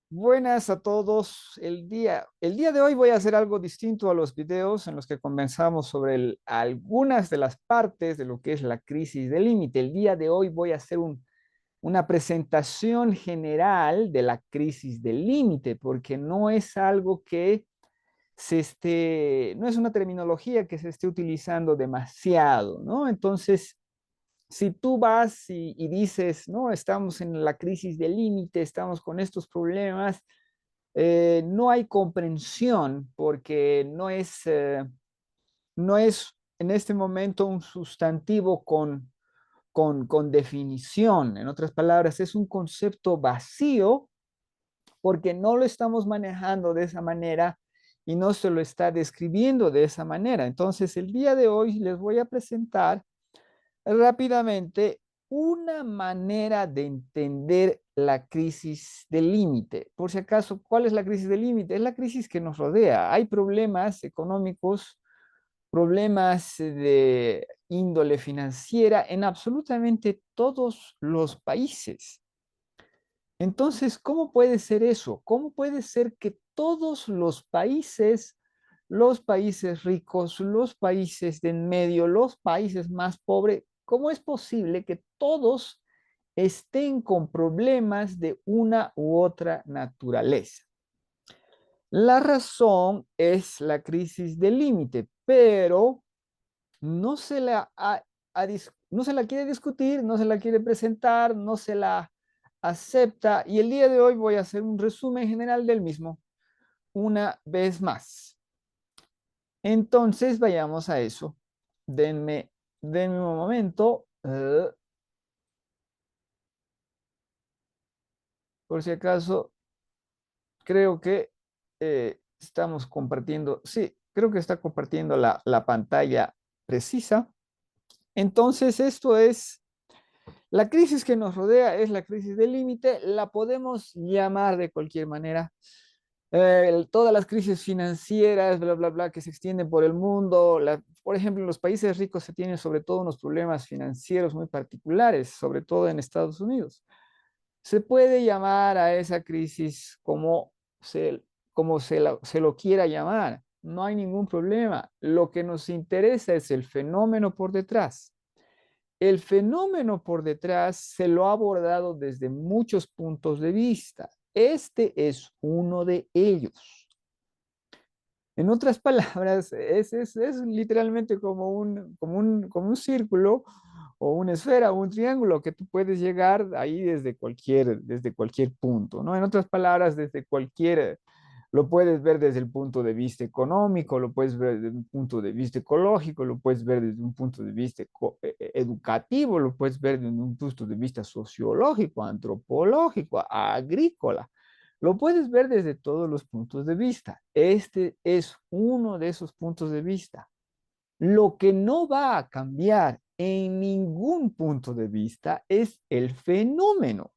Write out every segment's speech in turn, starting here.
Buenas a todos. El día de hoy voy a hacer algo distinto a los videos en los que conversamos sobre algunas de las partes de lo que es la crisis del límite. El día de hoy voy a hacer una presentación general de la crisis del límite, porque no es algo que no es una terminología que se esté utilizando demasiado, ¿no? Entonces, si tú vas y dices, no, estamos en la crisis del límite, estamos con estos problemas, no hay comprensión porque no es en este momento un sustantivo con definición. En otras palabras, es un concepto vacío porque no lo estamos manejando de esa manera y no se lo está describiendo de esa manera. Entonces, el día de hoy les voy a presentar rápidamente una manera de entender la crisis del límite. Por si acaso, ¿cuál es la crisis del límite? Es la crisis que nos rodea. Hay problemas económicos, problemas de índole financiera en absolutamente todos los países. Entonces, ¿cómo puede ser eso? ¿Cómo puede ser que todos los países ricos, los países de en medio, los países más pobres, cómo es posible que todos estén con problemas de una u otra naturaleza? La razón es la crisis del límite, pero no se no se la quiere discutir, no se la quiere presentar, no se la acepta y el día de hoy voy a hacer un resumen general del mismo una vez más. Entonces vayamos a eso. Denme un momento. Por si acaso, creo que estamos compartiendo. Sí, creo que está compartiendo la pantalla precisa. Entonces, esto es la crisis que nos rodea, es la crisis del límite, la podemos llamar de cualquier manera. Todas las crisis financieras, bla, bla, bla, que se extienden por el mundo, por ejemplo, en los países ricos se tienen sobre todo unos problemas financieros muy particulares, sobre todo en Estados Unidos. Se puede llamar a esa crisis se lo quiera llamar, no hay ningún problema. Lo que nos interesa es el fenómeno por detrás. El fenómeno por detrás se lo ha abordado desde muchos puntos de vista. Este es uno de ellos. En otras palabras, es literalmente como un círculo o una esfera o un triángulo que tú puedes llegar ahí desde cualquier punto, ¿no? En otras palabras, lo puedes ver desde el punto de vista económico, lo puedes ver desde un punto de vista ecológico, lo puedes ver desde un punto de vista educativo, lo puedes ver desde un punto de vista sociológico, antropológico, agrícola. Lo puedes ver desde todos los puntos de vista. Este es uno de esos puntos de vista. Lo que no va a cambiar en ningún punto de vista es el fenómeno.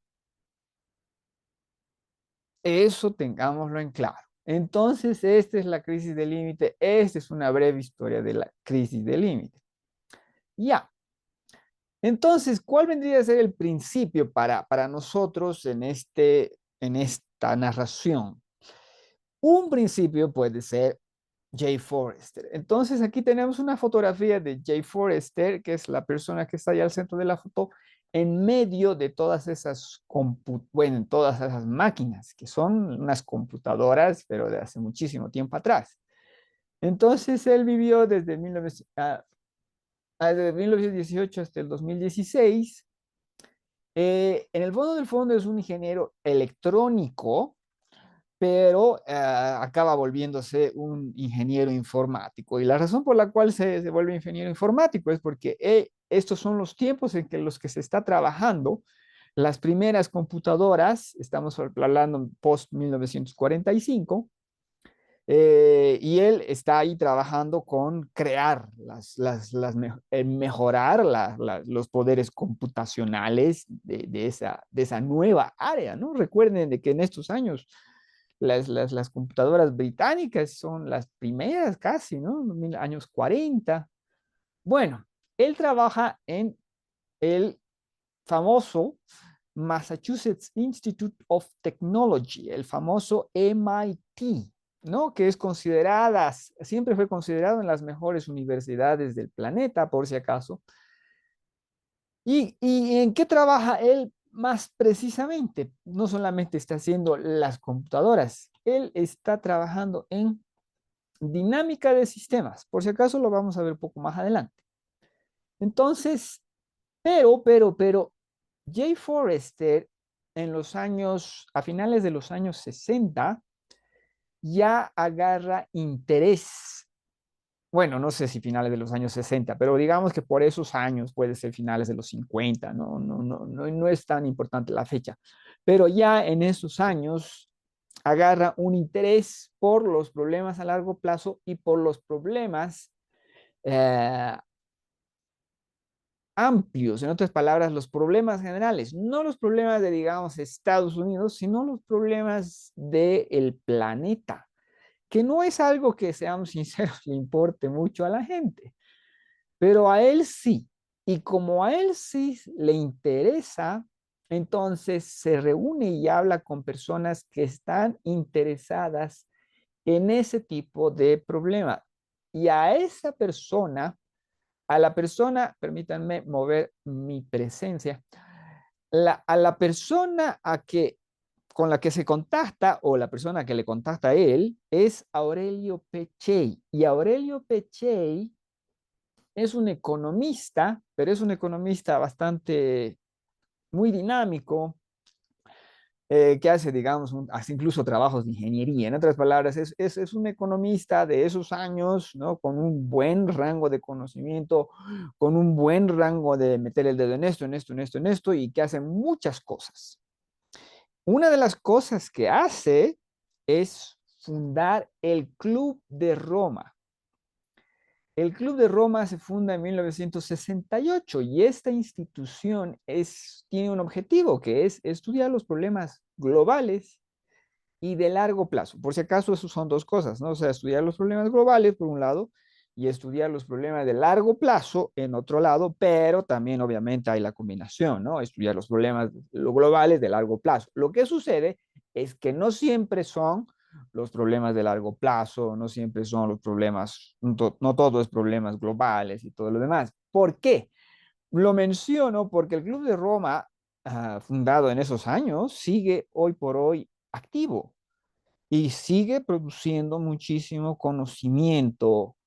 Eso tengámoslo en claro. Entonces, esta es la crisis del límite. Esta es una breve historia de la crisis del límite. Ya. Entonces, ¿cuál vendría a ser el principio para nosotros en esta narración? Un principio puede ser Jay Forrester. Entonces, aquí tenemos una fotografía de Jay Forrester, que es la persona que está allá al centro de la foto, en medio de todas esas máquinas, que son unas computadoras, pero de hace muchísimo tiempo atrás. Entonces, él vivió desde 1918 hasta el 2016. En el fondo del fondo es un ingeniero electrónico, pero acaba volviéndose un ingeniero informático. Y la razón por la cual se vuelve ingeniero informático es porque estos son los tiempos en que los que se está trabajando las primeras computadoras, estamos hablando post 1945, y él está ahí trabajando con crear, mejorar los poderes computacionales de esa nueva área, ¿no? Recuerden de que en estos años las computadoras británicas son las primeras casi, ¿no? Años 40. Bueno, él trabaja en el famoso Massachusetts Institute of Technology, el famoso MIT, ¿no? Que es considerada, siempre fue considerado en las mejores universidades del planeta, por si acaso. ¿Y en qué trabaja él más precisamente? No solamente está haciendo las computadoras, él está trabajando en dinámica de sistemas. Por si acaso lo vamos a ver un poco más adelante. Entonces, pero, Jay Forrester en los años, a finales de los años 60, ya agarra interés. Bueno, no sé si finales de los años 60, pero digamos que por esos años, puede ser finales de los 50, no es tan importante la fecha. Pero ya en esos años agarra un interés por los problemas a largo plazo y por los problemas eh, amplios, en otras palabras, los problemas generales, no los problemas de, digamos, Estados Unidos, sino los problemas del planeta, que no es algo que, seamos sinceros, le importe mucho a la gente, pero a él sí. Y como a él sí le interesa, entonces se reúne y habla con personas que están interesadas en ese tipo de problema. Y a esa persona, a la persona, permítanme mover mi presencia, a la persona con la que se contacta o la persona que le contacta a él es Aurelio Peccei. Y Aurelio Peccei es un economista, pero es un economista bastante muy dinámico, que hace, digamos, hace incluso trabajos de ingeniería. En otras palabras, es un economista de esos años, ¿no? Con un buen rango de conocimiento, con un buen rango de meter el dedo en esto, en esto, en esto, en esto, y que hace muchas cosas. Una de las cosas que hace es fundar el Club de Roma. El Club de Roma se funda en 1968 y esta institución tiene un objetivo que es estudiar los problemas globales y de largo plazo. Por si acaso, esos son dos cosas, ¿no? O sea, estudiar los problemas globales por un lado y estudiar los problemas de largo plazo en otro lado, pero también obviamente hay la combinación, ¿no? Estudiar los problemas globales de largo plazo. Lo que sucede es que no siempre son los problemas de largo plazo, no siempre son los problemas, no todo es problemas globales y todo lo demás. ¿Por qué? Lo menciono porque el Club de Roma, fundado en esos años, sigue hoy por hoy activo y sigue produciendo muchísimo conocimiento,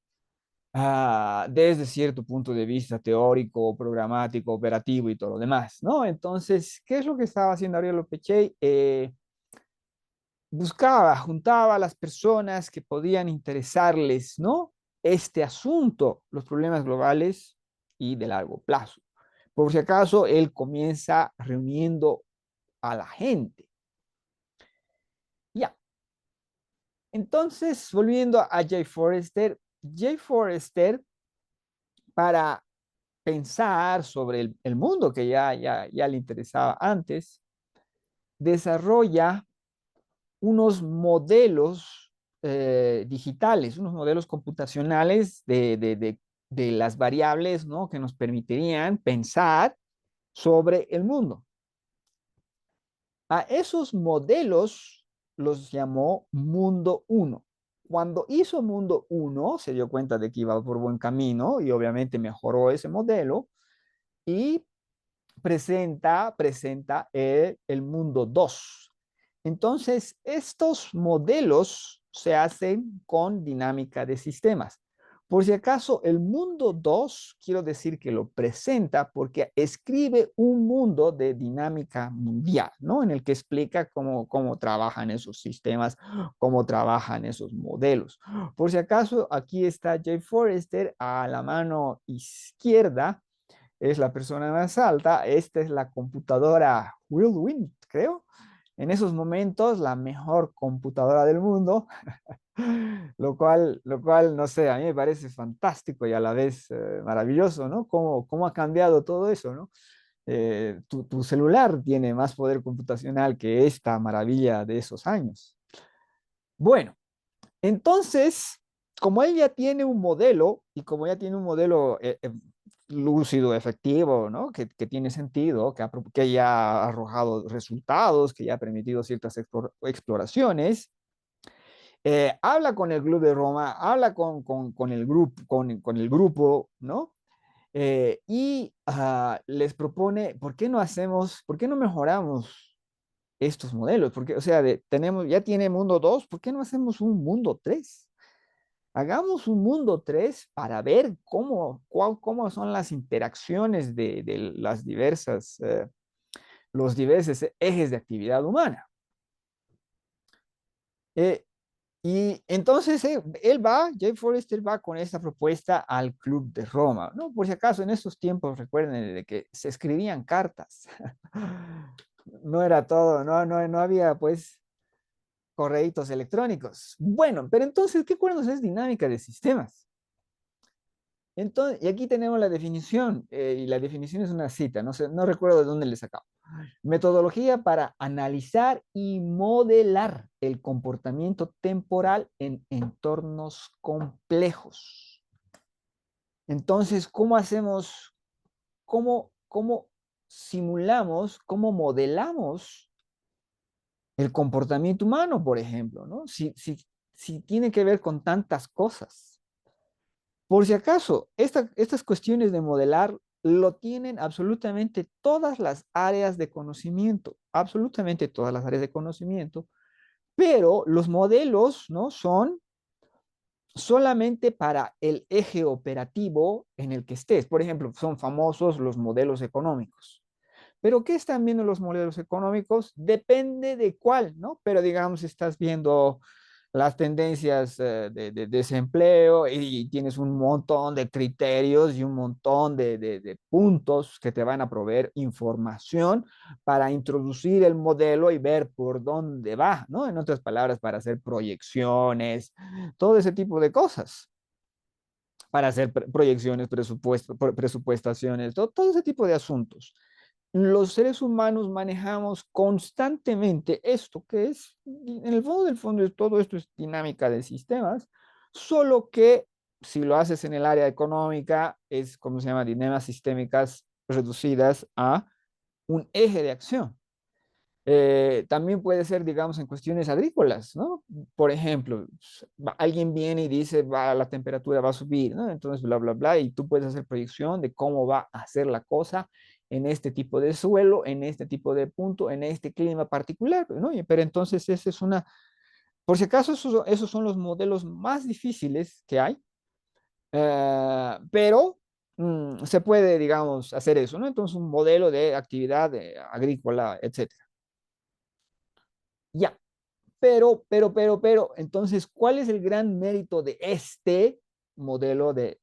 desde cierto punto de vista teórico, programático, operativo y todo lo demás, ¿no? Entonces, ¿qué es lo que estaba haciendo Ariel Pechey? Buscaba, juntaba a las personas que podían interesarles, ¿no? Este asunto, los problemas globales y de largo plazo. Por si acaso, él comienza reuniendo a la gente. Ya, entonces, volviendo a Jay Forrester, para pensar sobre el mundo que ya le interesaba antes, desarrolla unos modelos digitales, unos modelos computacionales de las variables, ¿no? Que nos permitirían pensar sobre el mundo. A esos modelos los llamó Mundo uno. Cuando hizo Mundo uno, se dio cuenta de que iba por buen camino y obviamente mejoró ese modelo y presenta el Mundo 2. Entonces, estos modelos se hacen con dinámica de sistemas. Por si acaso, el mundo 2 quiero decir que lo presenta porque escribe un mundo de dinámica mundial, ¿no? En el que explica cómo trabajan esos sistemas, cómo trabajan esos modelos. Por si acaso, aquí está Jay Forrester a la mano izquierda, es la persona más alta. Esta es la computadora Whirlwind, creo. En esos momentos, la mejor computadora del mundo, no sé, a mí me parece fantástico y a la vez maravilloso, ¿no? ¿Cómo ha cambiado todo eso, ¿no? Tu celular tiene más poder computacional que esta maravilla de esos años. Bueno, entonces, como él ya tiene un modelo y como ya tiene un modelo lúcido, efectivo, ¿no? Que tiene sentido, que ya ha arrojado resultados, que ya ha permitido ciertas exploraciones. Habla con el Club de Roma, habla con el grupo, ¿no? Les propone, ¿por qué no mejoramos estos modelos? Porque, o sea, ya tiene mundo 2, ¿por qué no hacemos un mundo 3? Hagamos un mundo 3 para ver cómo son las interacciones de los diversos ejes de actividad humana. Eh, y entonces Jay Forrester va con esta propuesta al Club de Roma, ¿no? Por si acaso, en estos tiempos, recuerden de que se escribían cartas. No era todo, no había pues correitos electrónicos. Bueno, pero entonces, ¿qué cuernos es dinámica de sistemas? Entonces, y aquí tenemos la definición, y la definición es una cita, no sé, no recuerdo de dónde le sacamos. Metodología para analizar y modelar el comportamiento temporal en entornos complejos. Entonces, ¿cómo hacemos, cómo simulamos, cómo modelamos el comportamiento humano, por ejemplo, ¿no? Si tiene que ver con tantas cosas. Por si acaso, estas cuestiones de modelar lo tienen absolutamente todas las áreas de conocimiento, absolutamente todas las áreas de conocimiento, pero los modelos, ¿no? Son solamente para el eje operativo en el que estés. Por ejemplo, son famosos los modelos económicos. Pero ¿qué están viendo los modelos económicos? Depende de cuál, ¿no? Pero digamos, estás viendo las tendencias de desempleo y tienes un montón de criterios y un montón de puntos que te van a proveer información para introducir el modelo y ver por dónde va, ¿no? En otras palabras, para hacer proyecciones, todo ese tipo de cosas, para hacer proyecciones, presupuestaciones, todo ese tipo de asuntos. Los seres humanos manejamos constantemente esto, que es, en el fondo del fondo, todo esto es dinámica de sistemas, solo que si lo haces en el área económica, es como se llama, dinámicas sistémicas reducidas a un eje de acción. También puede ser, digamos, en cuestiones agrícolas, ¿no? Por ejemplo, alguien viene y dice, la temperatura va a subir, ¿no? Entonces, bla, bla, bla, y tú puedes hacer proyección de cómo va a ser la cosa en este tipo de suelo, en este tipo de punto, en este clima particular, ¿no? Pero entonces, esa es por si acaso, esos son los modelos más difíciles que hay, pero se puede, digamos, hacer eso, ¿no? Entonces, un modelo de actividad agrícola, etcétera. Ya, entonces, ¿cuál es el gran mérito de este modelo de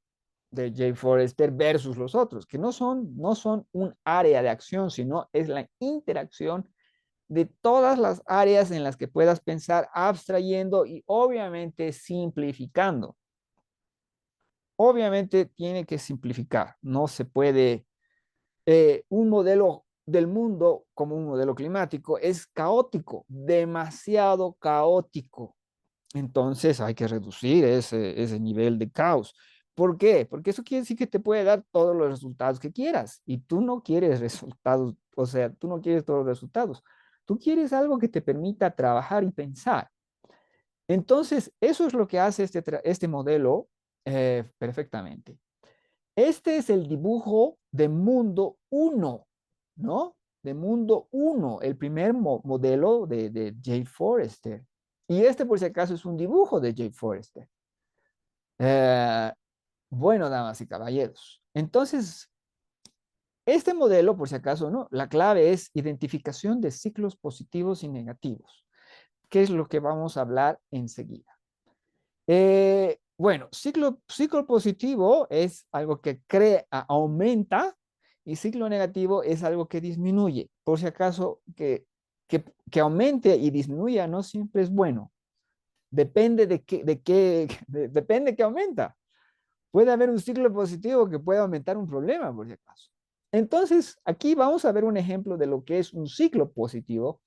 Jay Forrester versus los otros? Que no son un área de acción, sino es la interacción de todas las áreas en las que puedas pensar, abstrayendo y obviamente simplificando. Obviamente tiene que simplificar, no se puede, un modelo del mundo como un modelo climático es caótico, demasiado caótico. Entonces hay que reducir ese nivel de caos. ¿Por qué? Porque eso quiere decir que te puede dar todos los resultados que quieras y tú no quieres resultados, o sea, tú no quieres todos los resultados. Tú quieres algo que te permita trabajar y pensar. Entonces, eso es lo que hace este modelo perfectamente. Este es el dibujo de mundo uno, ¿no? De mundo uno, el primer modelo de Jay Forrester. Y este, por si acaso, es un dibujo de Jay Forrester. Eh, bueno, damas y caballeros. Entonces, este modelo, por si acaso, ¿no? La clave es identificación de ciclos positivos y negativos, que es lo que vamos a hablar enseguida. Bueno, ciclo positivo es algo que aumenta y ciclo negativo es algo que disminuye. Por si acaso, que aumente y disminuya no siempre es bueno. Depende depende que aumenta. Puede haber un ciclo positivo que puede aumentar un problema, por si acaso. Entonces, aquí vamos a ver un ejemplo de lo que es un ciclo positivo,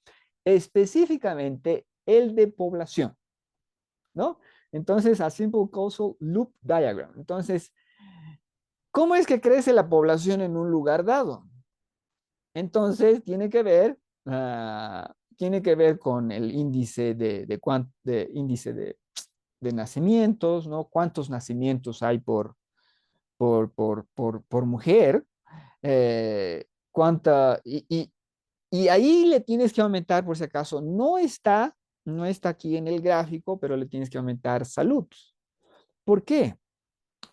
específicamente el de población, ¿no? Entonces, a simple causal loop diagram. Entonces, ¿Cómo es que crece la población en un lugar dado? Entonces, tiene que ver con el índice índice de nacimientos, ¿no? ¿Cuántos nacimientos hay por mujer? ¿Cuánta? Y ahí le tienes que aumentar, por si acaso, no está aquí en el gráfico, pero le tienes que aumentar salud. ¿Por qué?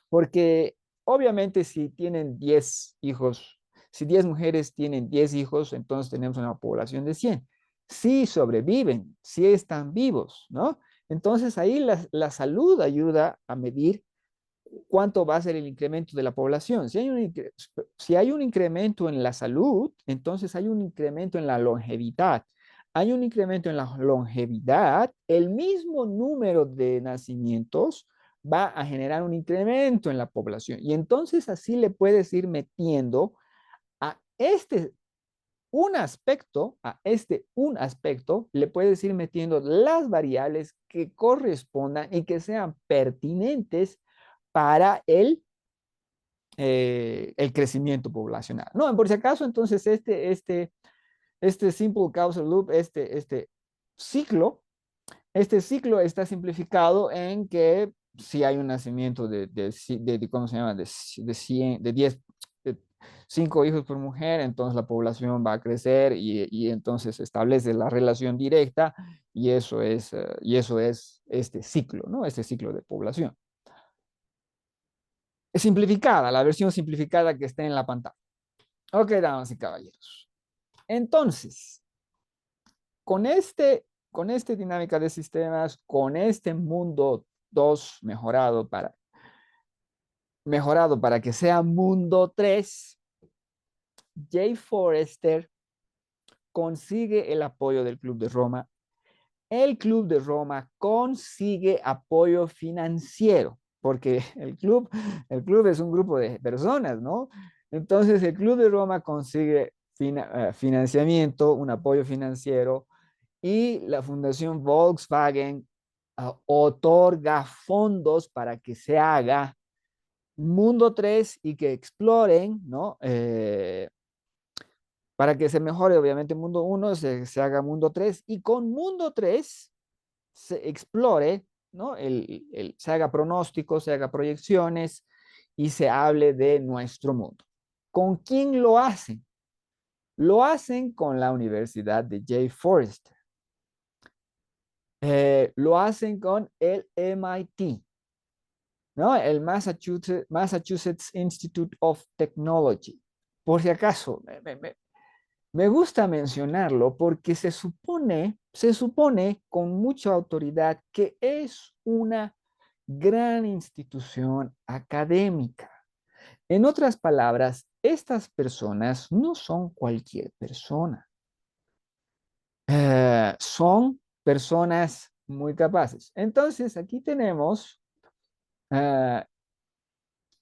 Porque obviamente si tienen 10 hijos, si 10 mujeres tienen 10 hijos, entonces tenemos una población de 100. Si sobreviven, si están vivos, ¿no? Entonces ahí la salud ayuda a medir cuánto va a ser el incremento de la población. Si hay un incremento en la salud, entonces hay un incremento en la longevidad. Hay un incremento en la longevidad, el mismo número de nacimientos va a generar un incremento en la población. Y entonces así le puedes ir metiendo a un aspecto, le puedes ir metiendo las variables que correspondan y que sean pertinentes para el crecimiento poblacional. No, por si acaso, entonces este simple causal loop, ciclo, este ciclo está simplificado en que si hay un nacimiento ¿cómo se llama? De 100, de 10, de 5 hijos por mujer, entonces la población va a crecer y entonces se establece la relación directa y eso es este ciclo, ¿no? Este ciclo de población. Es simplificada, la versión simplificada que está en la pantalla. Ok, damas y caballeros. Entonces, con este dinámica de sistemas, con este mundo 2 mejorado para que sea mundo 3, Jay Forrester consigue el apoyo del Club de Roma. El Club de Roma consigue apoyo financiero, porque el club es un grupo de personas, ¿no? Entonces el Club de Roma consigue financiamiento, un apoyo financiero, y la Fundación Volkswagen otorga fondos para que se haga Mundo 3 y que exploren, ¿no? Para que se mejore, obviamente, Mundo 1, se haga Mundo 3 y con Mundo 3 se explore, ¿no? Se haga pronósticos, se haga proyecciones y se hable de nuestro mundo. ¿Con quién lo hacen? Lo hacen con la Universidad de Jay Forrester. Lo hacen con el MIT, ¿no? El Massachusetts Institute of Technology. Por si acaso, me gusta mencionarlo porque se supone con mucha autoridad que es una gran institución académica. En otras palabras, estas personas no son cualquier persona. Son personas muy capaces. Entonces, aquí tenemos eh,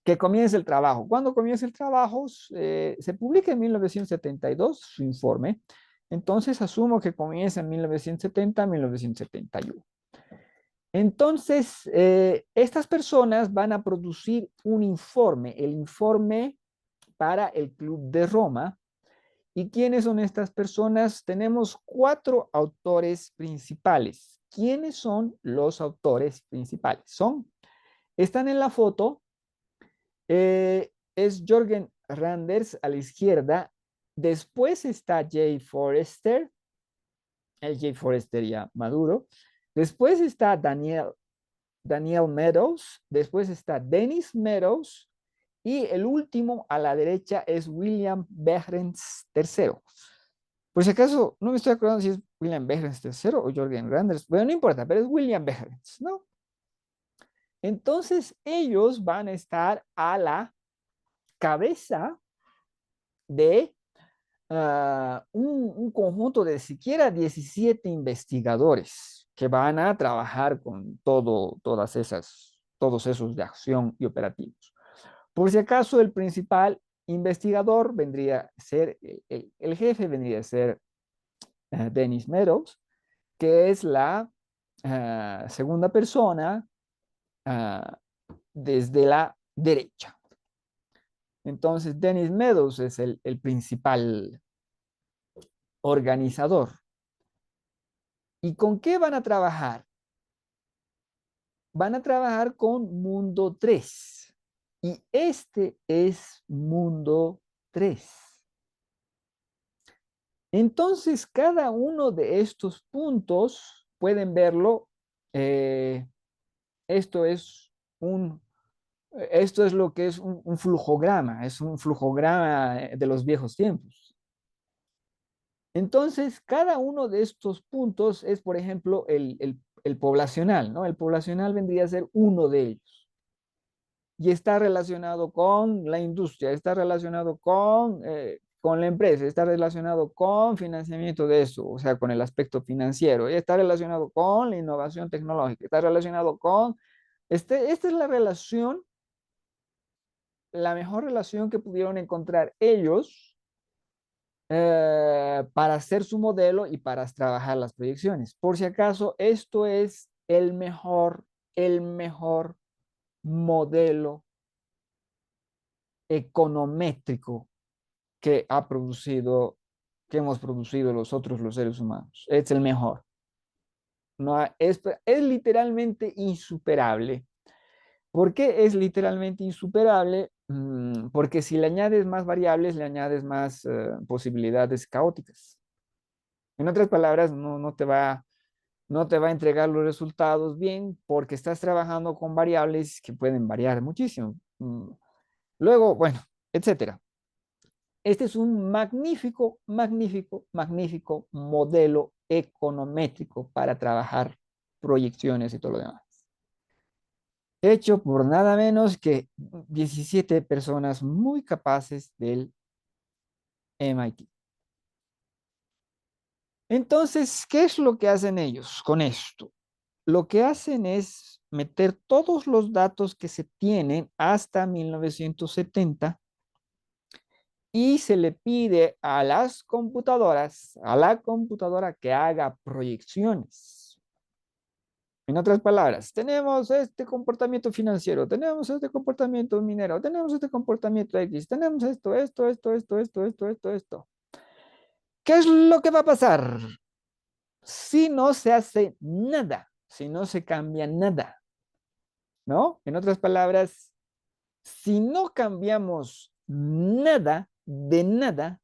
que comienza el trabajo. ¿Cuándo comienza el trabajo? Se publica en 1972 su informe. Entonces, asumo que comienza en 1970, 1971. Entonces, estas personas van a producir un informe, el informe para el Club de Roma. ¿Y quiénes son estas personas? Tenemos 4 autores principales. ¿Quiénes son los autores principales? Están en la foto, es Jorgen Randers a la izquierda. Después está Jay Forrester, el Jay Forrester ya maduro. Después está Daniel Meadows. Después está Dennis Meadows. Y el último a la derecha es William Behrens III. Por si acaso, no me estoy acordando si es William Behrens III o Jorgen Randers. Bueno, no importa, pero es William Behrens, ¿no? Entonces, ellos van a estar a la cabeza de un conjunto de siquiera 17 investigadores que van a trabajar con todos esos de acción y operativos. Por si acaso, el principal investigador vendría a ser, el jefe vendría a ser Dennis Meadows, que es la segunda persona uh, desde la derecha. Entonces, Dennis Meadows es el principal organizador. ¿Y con qué van a trabajar? Van a trabajar con Mundo 3. Y este es Mundo 3. Entonces, cada uno de estos puntos, pueden verlo, eh, esto es esto es lo que es un flujograma, es un flujograma de los viejos tiempos. Entonces, cada uno de estos puntos es, por ejemplo, el poblacional, ¿no? El poblacional vendría a ser uno de ellos. Y está relacionado con la industria, está relacionado con la empresa, está relacionado con financiamiento de eso, o sea, con el aspecto financiero, y está relacionado con la innovación tecnológica, está relacionado con, esta es la relación, la mejor relación que pudieron encontrar ellos para hacer su modelo y para trabajar las proyecciones. Por si acaso, esto es el mejor modelo econométrico que ha producido, que hemos producido los seres humanos. Es el mejor. No, es literalmente insuperable. ¿Por qué es literalmente insuperable? Porque si le añades más variables, le añades más posibilidades caóticas. En otras palabras, no te va a entregar los resultados bien porque estás trabajando con variables que pueden variar muchísimo. Luego, bueno, etcétera. Este es un magnífico, magnífico, magnífico modelo econométrico para trabajar proyecciones y todo lo demás. Hecho por nada menos que 17 personas muy capaces del MIT. Entonces, ¿qué es lo que hacen ellos con esto? Lo que hacen es meter todos los datos que se tienen hasta 1970 y se le pide a las computadoras, a la computadora que haga proyecciones. En otras palabras, tenemos este comportamiento financiero, tenemos este comportamiento minero, tenemos este comportamiento X, tenemos esto. ¿Qué es lo que va a pasar si no se hace nada, si no se cambia nada? ¿No? En otras palabras, si no cambiamos nada de nada,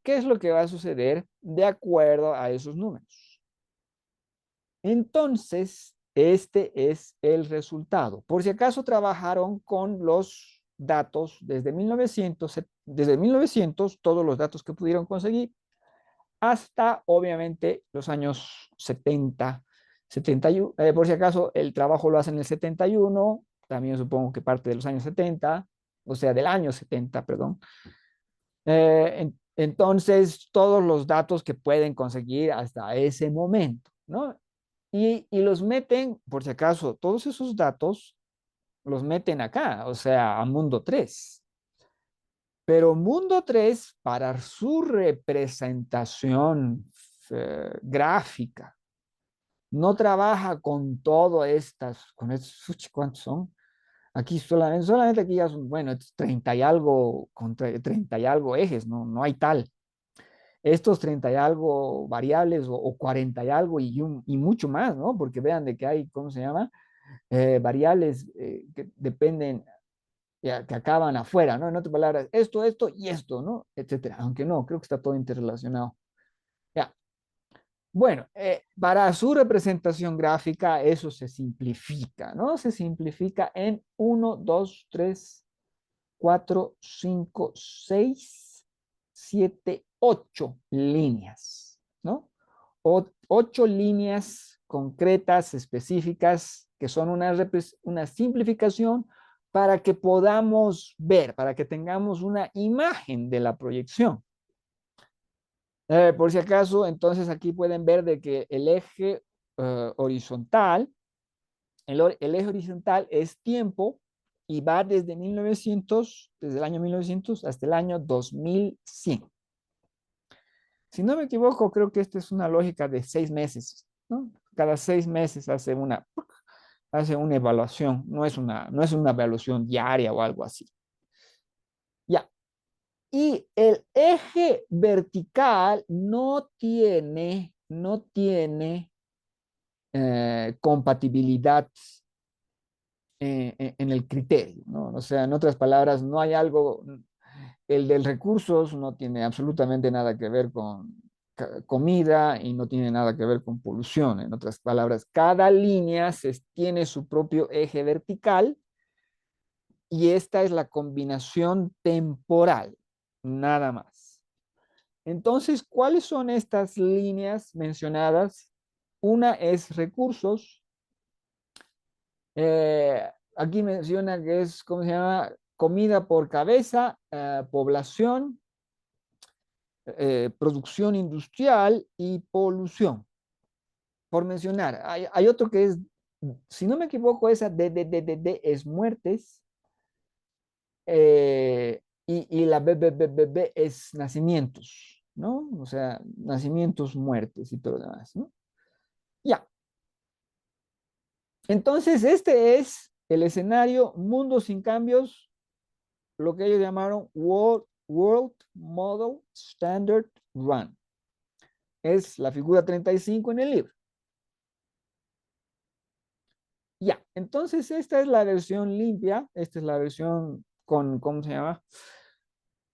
¿qué es lo que va a suceder de acuerdo a esos números? Entonces, este es el resultado. Por si acaso trabajaron con los datos desde 1900, todos los datos que pudieron conseguir, hasta obviamente los años 70, 71. Por si acaso el trabajo lo hacen en el 71, también supongo que parte de los años 70, o sea, del año 70, perdón. Entonces, todos los datos que pueden conseguir hasta ese momento, ¿no? Y los meten, por si acaso, todos esos datos los meten acá, o sea, a Mundo 3. Pero Mundo 3, para su representación gráfica, no trabaja con todas estas, con estos, ¿cuántos son? Aquí solamente aquí ya son, bueno, 30 y algo, con 30 y algo ejes, no hay tal. Estos 30 y algo variables o 40 y algo y mucho más, ¿no? Porque vean de que hay, ¿cómo se llama? Variables que dependen, que acaban afuera, ¿no? En otras palabras, esto y esto, ¿no? Etcétera. Aunque no, creo que está todo interrelacionado. Ya. Bueno, para su representación gráfica, eso se simplifica, ¿no? Se simplifica en 1, 2, 3, 4, 5, 6, 7, 8 líneas, ¿no? 8 líneas concretas, específicas, que son una simplificación para que podamos ver, para que tengamos una imagen de la proyección. Por si acaso, entonces aquí pueden ver de que el eje horizontal, el eje horizontal es tiempo y va desde el año 1900 hasta el año 2100. Si no me equivoco, creo que esta es una lógica de 6 meses, ¿no? Cada 6 meses hace una evaluación, no es una evaluación diaria o algo así. Y el eje vertical no tiene compatibilidad en el criterio, ¿no? O sea, en otras palabras, no hay algo, el del recursos no tiene absolutamente nada que ver con comida y no tiene nada que ver con polución. En otras palabras, cada línea tiene su propio eje vertical y esta es la combinación temporal, nada más. Entonces, ¿cuáles son estas líneas mencionadas? Una es recursos. Aquí menciona que es, ¿cómo se llama? Comida por cabeza, población, producción industrial y polución, por mencionar. Hay otro que es, si no me equivoco, esa D es muertes, y la B es nacimientos, ¿no? O sea, nacimientos, muertes y todo lo demás, ¿no? Ya. Entonces, este es el escenario mundo sin cambios, lo que ellos llamaron World Model Standard Run. Es la figura 35 en el libro. Ya, entonces esta es la versión limpia, esta es la versión con, ¿cómo se llama?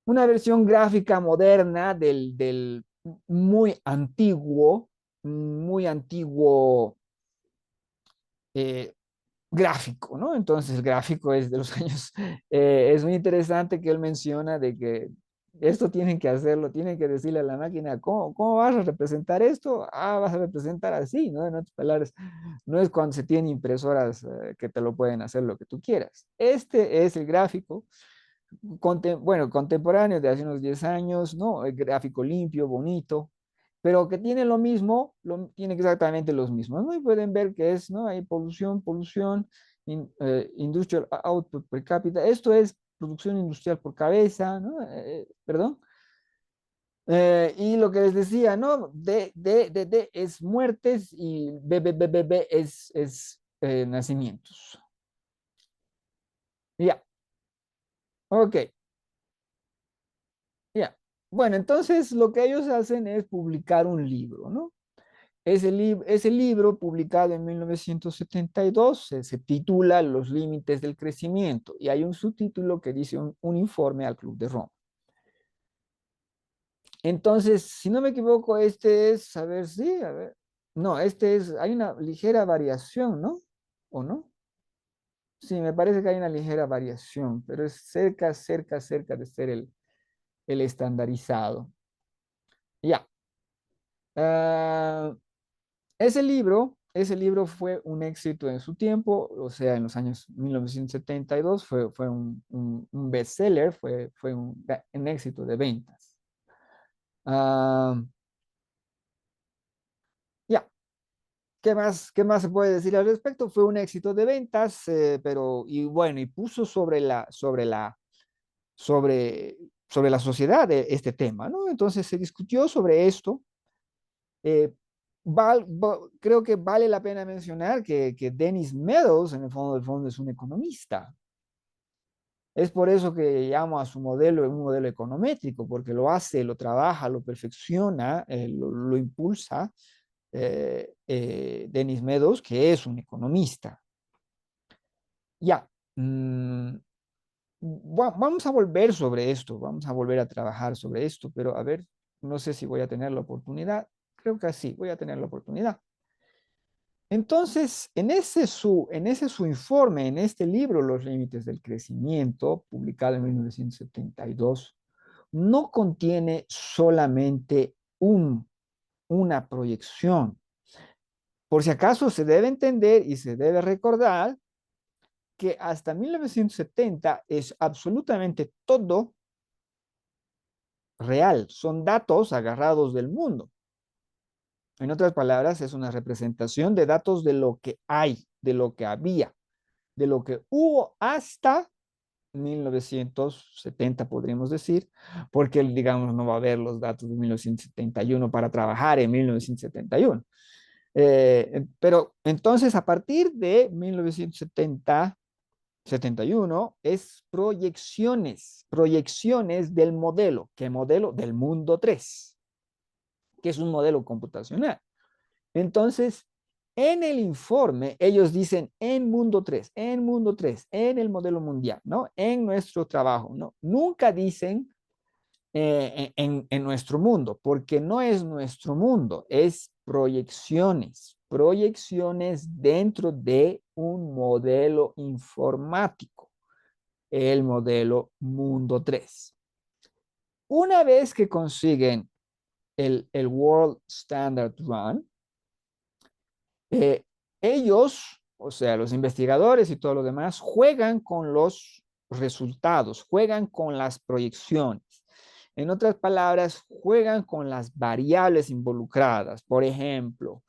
Una versión gráfica moderna del muy antiguo eh, gráfico, ¿no? Entonces el gráfico es de los años, es muy interesante que él menciona de que esto tienen que hacerlo, tienen que decirle a la máquina, ¿cómo vas a representar esto? Ah, vas a representar así, ¿no? En otras palabras, no es cuando se tienen impresoras que te lo pueden hacer lo que tú quieras. Este es el gráfico, bueno, contemporáneo de hace unos 10 años, ¿no? El gráfico limpio, bonito, pero que tiene lo mismo, tiene exactamente los mismos, ¿no? Y pueden ver que es, ¿no? Hay polución, industrial output per cápita, esto es producción industrial por cabeza, ¿no? Perdón. Y lo que les decía, ¿no? D es muertes y B es nacimientos. Ya, ok, ya. Bueno, entonces lo que ellos hacen es publicar un libro, ¿no? Ese libro, publicado en 1972, se titula Los límites del crecimiento y hay un subtítulo que dice un informe al Club de Roma. Entonces, si no me equivoco, este es, a ver, sí, a ver, no, este es, hay una ligera variación, ¿no? ¿O no? Sí, me parece que hay una ligera variación, pero es cerca de ser el estandarizado. Ya. Ah, ese libro fue un éxito en su tiempo, o sea, en los años 1972 fue un bestseller, fue un éxito de ventas. Ah, ya, ¿qué más se puede decir al respecto? Fue un éxito de ventas, pero, y bueno, y puso sobre, sobre la sociedad este tema, ¿no? Entonces se discutió sobre esto. Eh, creo que vale la pena mencionar que Dennis Meadows, en el fondo del fondo, es un economista. Es por eso que llamo a su modelo un modelo econométrico, porque lo hace, lo trabaja, lo perfecciona, lo impulsa Dennis Meadows, que es un economista. Ya, vamos a volver sobre esto, vamos a volver a trabajar sobre esto, pero a ver, no sé si voy a tener la oportunidad. Creo que sí, voy a tener la oportunidad. Entonces, en ese su informe, en este libro, Los Límites del Crecimiento, publicado en 1972, no contiene solamente una proyección. Por si acaso se debe entender y se debe recordar que hasta 1970 es absolutamente todo real, son datos agarrados del mundo. En otras palabras, es una representación de datos de lo que hay, de lo que había, de lo que hubo hasta 1970, podríamos decir, porque, digamos, no va a haber los datos de 1971 para trabajar en 1971. Pero entonces, a partir de 1970, 71 es proyecciones, proyecciones del modelo. ¿Qué modelo? Del mundo 3, que es un modelo computacional. Entonces, en el informe, ellos dicen en mundo 3, en mundo 3, en el modelo mundial, ¿no? En nuestro trabajo, ¿no? Nunca dicen en nuestro mundo, porque no es nuestro mundo, es proyecciones, proyecciones dentro de un modelo informático, el modelo mundo 3. Una vez que consiguen el World Standard Run, eh, ellos, o sea, los investigadores y todo lo demás, juegan con los resultados, juegan con las proyecciones. En otras palabras, juegan con las variables involucradas. Por ejemplo,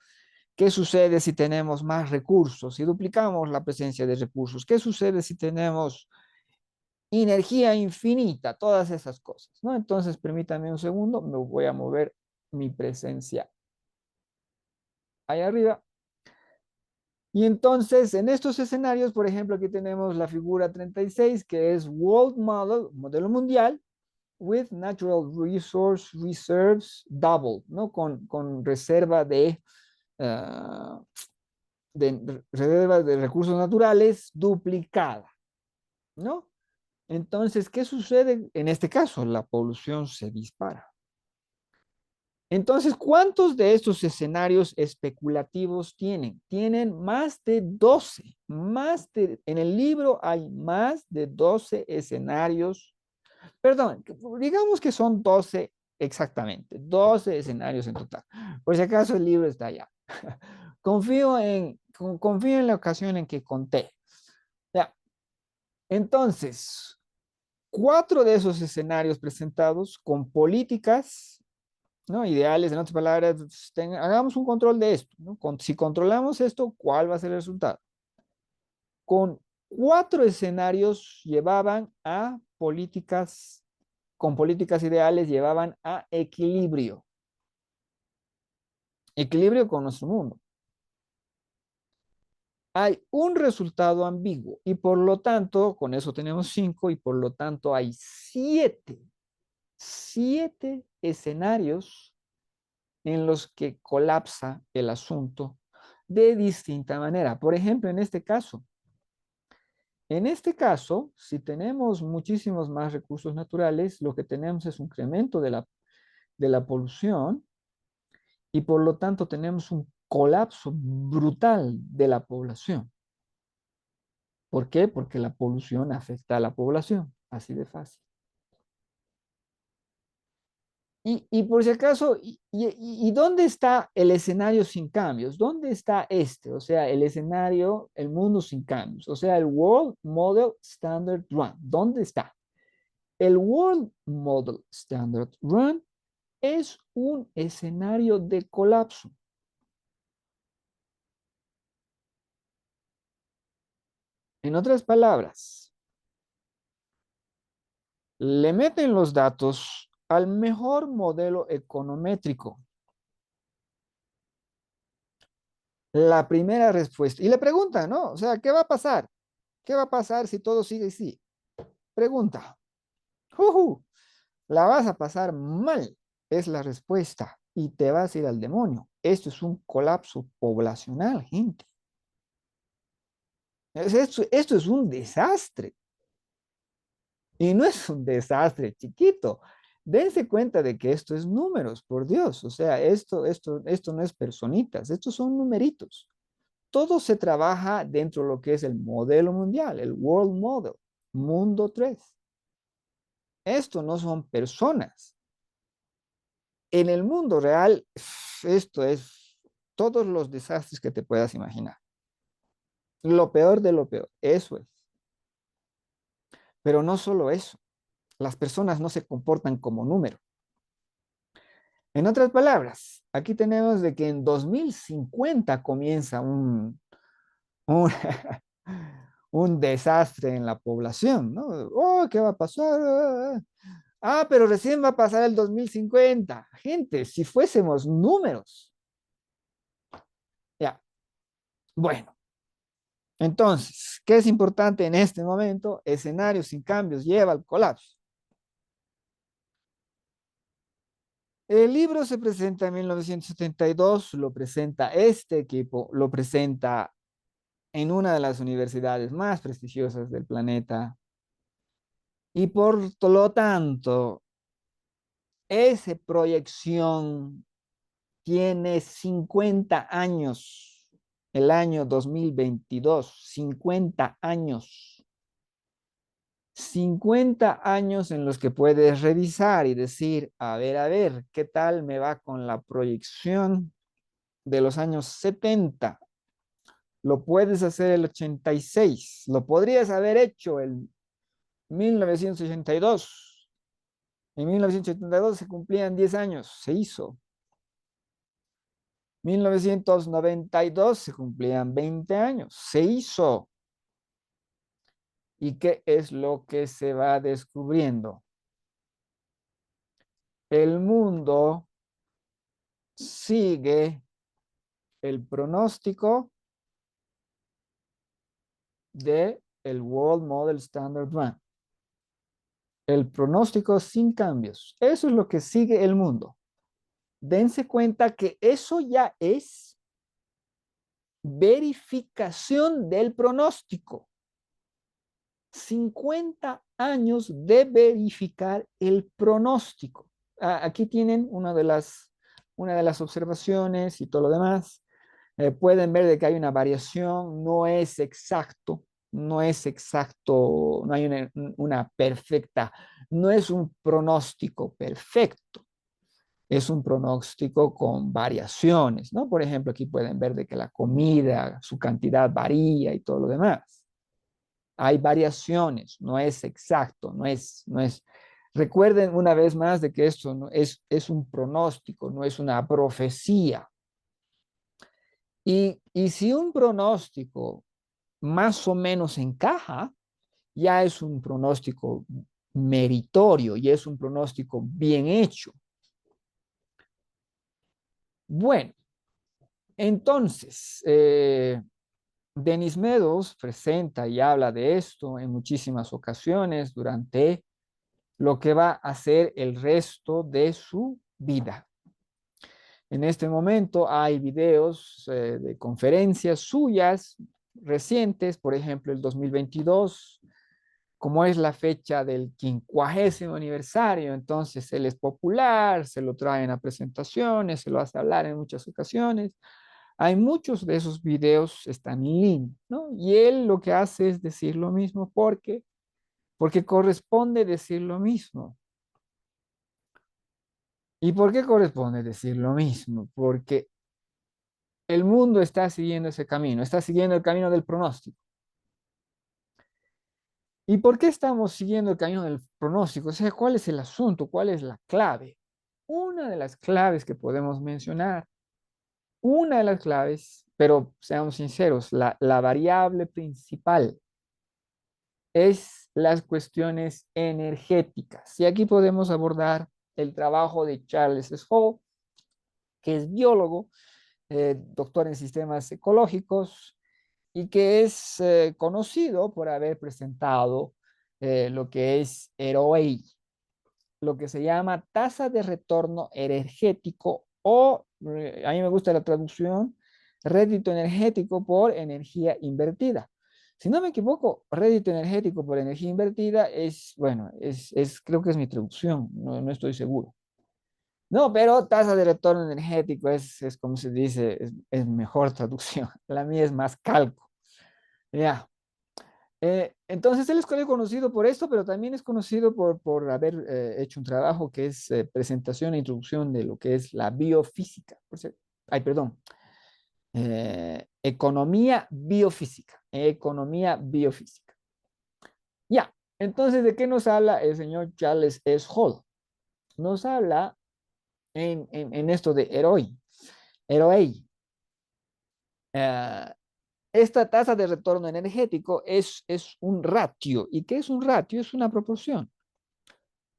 ¿qué sucede si tenemos más recursos? Si duplicamos la presencia de recursos. ¿Qué sucede si tenemos energía infinita? Todas esas cosas, ¿no? Entonces, permítanme un segundo, me voy a mover mi presencia ahí arriba. Y entonces, en estos escenarios, por ejemplo, aquí tenemos la figura 36, que es World Model, modelo mundial, with natural resource reserves double, ¿no? Con reserva uh, reserva de recursos naturales duplicada, ¿no? Entonces, ¿qué sucede? En este caso, la polución se dispara. Entonces, ¿cuántos de estos escenarios especulativos tienen? Tienen más de 12, en el libro hay más de 12 escenarios, perdón, digamos que son 12 exactamente, 12 escenarios en total. Por si acaso el libro está allá. Confío en la ocasión en que conté. Ya. Entonces, 4 de esos escenarios presentados con políticas, ¿no? Ideales, en otras palabras, hagamos un control de esto, ¿no? Si controlamos esto, ¿cuál va a ser el resultado? Con 4 escenarios llevaban a políticas, con políticas ideales llevaban a equilibrio, equilibrio con nuestro mundo. Hay un resultado ambiguo y por lo tanto, con eso tenemos 5 y por lo tanto hay 7 escenarios en los que colapsa el asunto de distinta manera. Por ejemplo, en este caso, si tenemos muchísimos más recursos naturales, lo que tenemos es un incremento de la polución y por lo tanto tenemos un colapso brutal de la población. ¿Por qué? Porque la polución afecta a la población, así de fácil. Y por si acaso, ¿y dónde está el escenario sin cambios? ¿Dónde está este? O sea, el escenario, el mundo sin cambios. O sea, el World Model Standard Run. ¿Dónde está? El World Model Standard Run es un escenario de colapso. En otras palabras, le meten los datos al mejor modelo econométrico. La primera respuesta. Y le preguntan, ¿no? O sea, ¿qué va a pasar? ¿Qué va a pasar si todo sigue así? Pregunta. ¡Juju! La vas a pasar mal, es la respuesta. Y te vas a ir al demonio. Esto es un colapso poblacional, gente. Esto es un desastre. Y no es un desastre chiquito. Dense cuenta de que esto es números, por Dios. O sea, esto no es personitas, estos son numeritos. Todo se trabaja dentro de lo que es el modelo mundial, el World Model, Mundo 3. Esto no son personas. En el mundo real, esto es todos los desastres que te puedas imaginar. Lo peor de lo peor, eso es. Pero no solo eso, las personas no se comportan como número. En otras palabras, aquí tenemos de que en 2050 comienza un, un desastre en la población, ¿no? Oh, ¿qué va a pasar? Pero recién va a pasar el 2050. Gente, si fuésemos números. Ya, bueno. Entonces, ¿qué es importante en este momento? Escenario sin cambios lleva al colapso. El libro se presenta en 1972, lo presenta este equipo, lo presenta en una de las universidades más prestigiosas del planeta y por lo tanto, esa proyección tiene 50 años, el año 2022, 50 años. 50 años en los que puedes revisar y decir, a ver, ¿qué tal me va con la proyección de los años 70? Lo puedes hacer el 86, lo podrías haber hecho el 1982. En 1982 se cumplían 10 años, se hizo. 1992 se cumplían 20 años, se hizo. ¿Y qué es lo que se va descubriendo? El mundo sigue el pronóstico de el World Model Standard One. El pronóstico sin cambios. Eso es lo que sigue el mundo. Dense cuenta que eso ya es verificación del pronóstico. 50 años de verificar el pronóstico. Aquí tienen una de las observaciones y todo lo demás. Pueden ver de que hay una variación, no es exacto, no es exacto, no hay una perfecta, no es un pronóstico perfecto, es un pronóstico con variaciones, ¿no? Por ejemplo, aquí pueden ver de que la comida, su cantidad varía y todo lo demás. Hay variaciones, no es exacto, no es. Recuerden una vez más de que esto no es un pronóstico, no es una profecía. Y si un pronóstico más o menos encaja, ya es un pronóstico meritorio y es un pronóstico bien hecho. Bueno, entonces, Denis Meadows presenta y habla de esto en muchísimas ocasiones durante lo que va a ser el resto de su vida. En este momento hay videos de conferencias suyas recientes, por ejemplo, el 2022, como es la fecha del 50º aniversario, entonces él es popular, se lo traen a presentaciones, se lo hace hablar en muchas ocasiones. Hay muchos de esos videos están en línea, ¿no? Y él lo que hace es decir lo mismo porque corresponde decir lo mismo. ¿Y por qué corresponde decir lo mismo? Porque el mundo está siguiendo ese camino, está siguiendo el camino del pronóstico. ¿Y por qué estamos siguiendo el camino del pronóstico? O sea, ¿cuál es el asunto? ¿Cuál es la clave? Una de las claves que podemos mencionar, una de las claves, pero seamos sinceros, la variable principal es las cuestiones energéticas. Y aquí podemos abordar el trabajo de Charles Hall, que es biólogo, doctor en sistemas ecológicos y que es conocido por haber presentado lo que es ROE, lo que se llama tasa de retorno energético o, a mí me gusta la traducción, rédito energético por energía invertida. Si no me equivoco, rédito energético por energía invertida es, bueno, creo que es mi traducción, no estoy seguro. No, pero tasa de retorno energético es como se dice, es mejor traducción. La mía es más calco. Ya. Entonces él es conocido por esto, pero también es conocido por haber hecho un trabajo que es presentación e introducción de lo que es la biofísica. Ay, perdón. Economía biofísica. Economía biofísica. Ya. Entonces, ¿de qué nos habla el señor Charles S. Hall? Nos habla en esto de ROI. ROI. Eh, esta tasa de retorno energético es un ratio. ¿Y qué es un ratio? Es una proporción.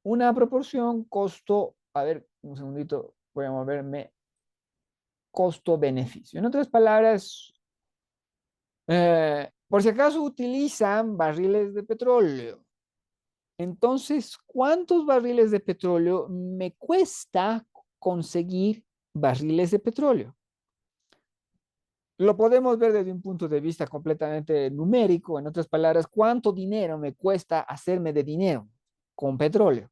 Una proporción costo, a ver, un segundito, voy a moverme, costo-beneficio. En otras palabras, Por si acaso utilizan barriles de petróleo. Entonces, ¿cuántos barriles de petróleo me cuesta conseguir barriles de petróleo? Lo podemos ver desde un punto de vista completamente numérico. En otras palabras, ¿cuánto dinero me cuesta hacerme de dinero con petróleo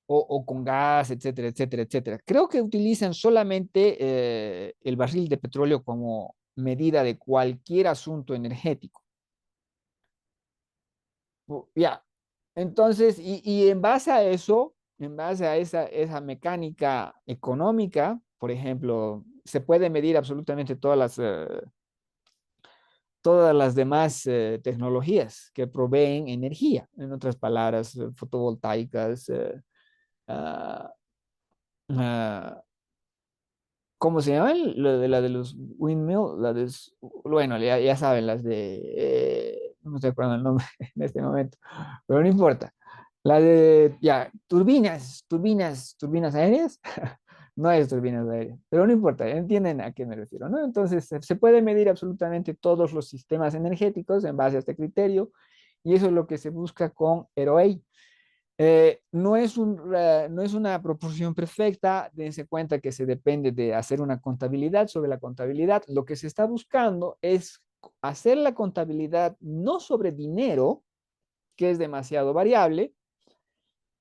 o con gas, etcétera, etcétera, etcétera? Creo que utilizan solamente el barril de petróleo como medida de cualquier asunto energético. Ya, entonces, y en base a eso, en base a esa mecánica económica, por ejemplo, se puede medir absolutamente todas las demás tecnologías que proveen energía, en otras palabras, fotovoltaicas, ah, ah, ¿cómo se llaman? La de los windmill, bueno, ya saben, las de, no sé cuál es el nombre en este momento, pero no importa. La de, ya, turbinas aéreas. No es turbinas aéreas, pero no importa, entienden a qué me refiero, ¿no? Entonces, se puede medir absolutamente todos los sistemas energéticos en base a este criterio, y eso es lo que se busca con EROEI. No es una proporción perfecta, dense cuenta que se depende de hacer una contabilidad sobre la contabilidad. Lo que se está buscando es hacer la contabilidad no sobre dinero, que es demasiado variable,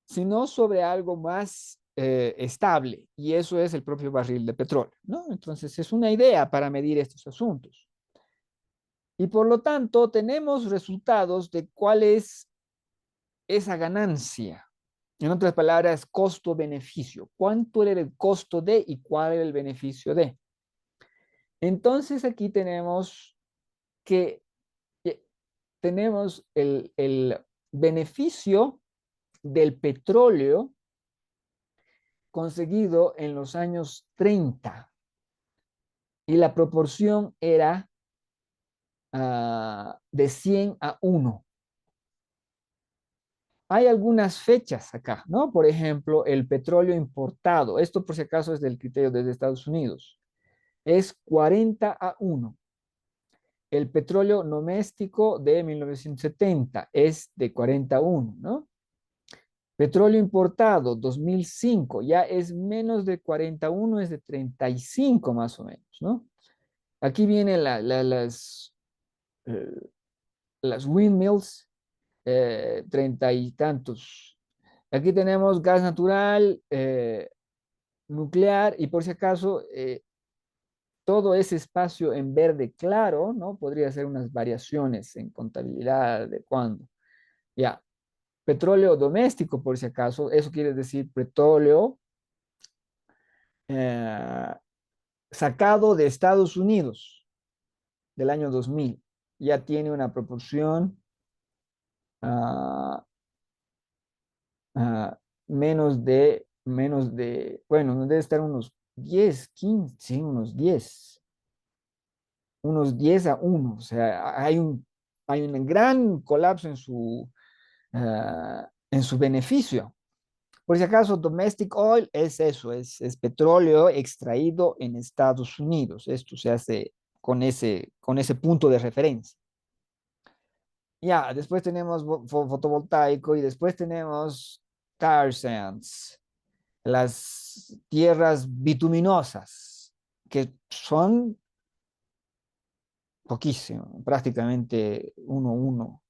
sino sobre algo más estable, y eso es el propio barril de petróleo, ¿no? Entonces, es una idea para medir estos asuntos. Y por lo tanto, tenemos resultados de cuál es esa ganancia. En otras palabras, costo-beneficio. ¿Cuánto era el costo de y cuál era el beneficio de? Entonces aquí que tenemos el beneficio del petróleo conseguido en los años 30 y la proporción era de 100 a 1. Hay algunas fechas acá, ¿no? Por ejemplo, el petróleo importado. Esto por si acaso es del criterio desde Estados Unidos. Es 40 a 1. El petróleo doméstico de 1970 es de 41, ¿no? Petróleo importado 2005 ya es menos de 41, es de 35 más o menos, ¿no? Aquí vienen eh, las windmills, 30 y tantos. Aquí tenemos gas natural, nuclear, y por si acaso, todo ese espacio en verde claro, ¿no? Podría ser unas variaciones en contabilidad de cuándo. Ya, petróleo doméstico, por si acaso, eso quiere decir petróleo eh, sacado de Estados Unidos del año 2000. Ya tiene una proporción ah, bueno, debe estar unos 10 15 sí, unos 10 a 1. O sea, hay un gran colapso en su beneficio. Por si acaso, domestic oil es eso, es petróleo extraído en Estados Unidos. Esto se hace con ese punto de referencia. Ya, después tenemos fotovoltaico y después tenemos tar sands, las tierras bituminosas, que son poquísimo, prácticamente uno.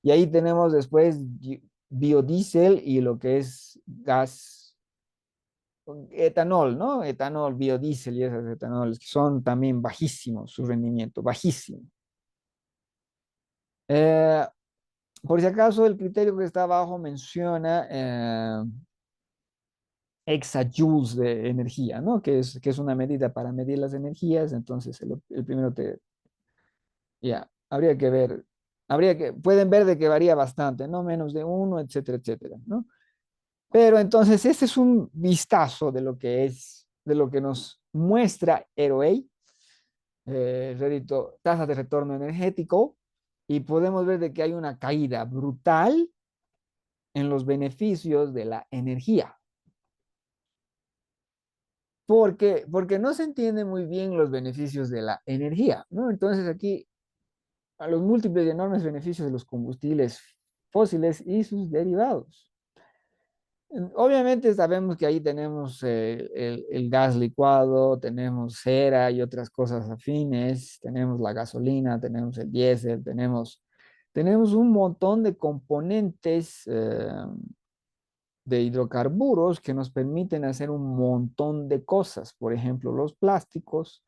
Y ahí tenemos después biodiesel y lo que es gas, etanol, ¿no? Etanol, biodiesel y esos etanoles, que son también bajísimos, su rendimiento, bajísimo. Eh, por si acaso, el criterio que está abajo menciona exajoules de energía, ¿no? Que es una medida para medir las energías. Entonces, el primero ya, pueden ver de que varía bastante, ¿no? Menos de 1, etcétera, etcétera, ¿no? Pero entonces, este es un vistazo de lo que de lo que nos muestra EROEI, tasa de retorno energético, y podemos ver de que hay una caída brutal en los beneficios de la energía. Porque no se entiende muy bien los beneficios de la energía, ¿no? Entonces aquí a los múltiples y enormes beneficios de los combustibles fósiles y sus derivados. Obviamente sabemos que ahí tenemos el gas licuado, tenemos cera y otras cosas afines, tenemos la gasolina, tenemos el diésel, tenemos un montón de componentes de hidrocarburos que nos permiten hacer un montón de cosas. Por ejemplo, los plásticos.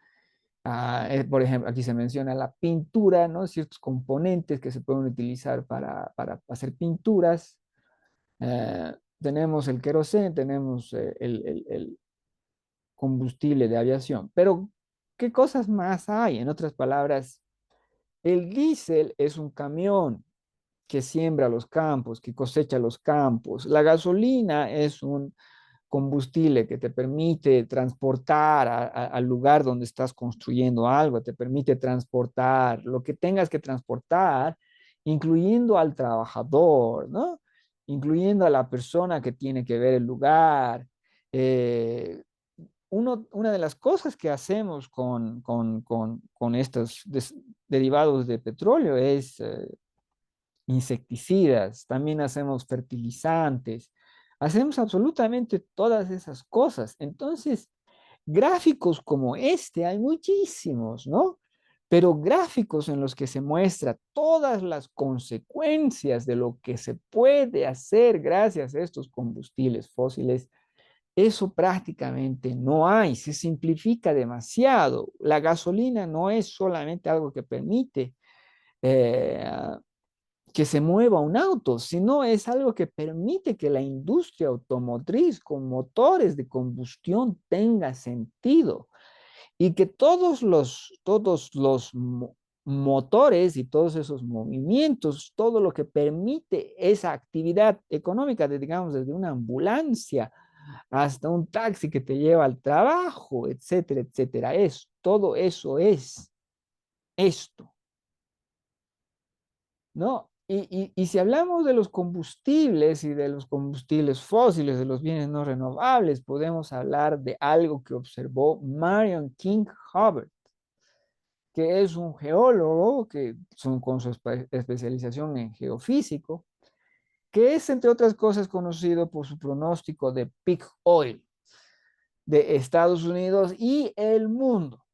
Por ejemplo, aquí se menciona la pintura, ¿no? Ciertos componentes que se pueden utilizar para hacer pinturas. Tenemos el queroseno, tenemos el combustible de aviación. Pero, ¿qué cosas más hay? En otras palabras, el diésel es un camión que siembra los campos, que cosecha los campos. La gasolina es un combustible que te permite transportar al lugar donde estás construyendo algo, te permite transportar lo que tengas que transportar, incluyendo al trabajador, ¿no? Incluyendo a la persona que tiene que ver el lugar. Eh, una de las cosas que hacemos con estos derivados de petróleo es insecticidas, también hacemos fertilizantes, hacemos absolutamente todas esas cosas. Entonces, gráficos como este hay muchísimos, ¿no? Pero gráficos en los que se muestra todas las consecuencias de lo que se puede hacer gracias a estos combustibles fósiles, eso prácticamente no hay, se simplifica demasiado. La gasolina no es solamente algo que permite eh, que se mueva un auto, sino es algo que permite que la industria automotriz con motores de combustión tenga sentido y que todos los motores y todos esos movimientos, todo lo que permite esa actividad económica, digamos, desde una ambulancia hasta un taxi que te lleva al trabajo, etcétera, etcétera, todo eso es esto. ¿No? Y si hablamos de los combustibles y de los combustibles fósiles, de los bienes no renovables, podemos hablar de algo que observó Marion King Hubbard, que es un geólogo que son con su especialización en geofísico, que es, entre otras cosas, conocido por su pronóstico de peak oil de Estados Unidos y el mundo.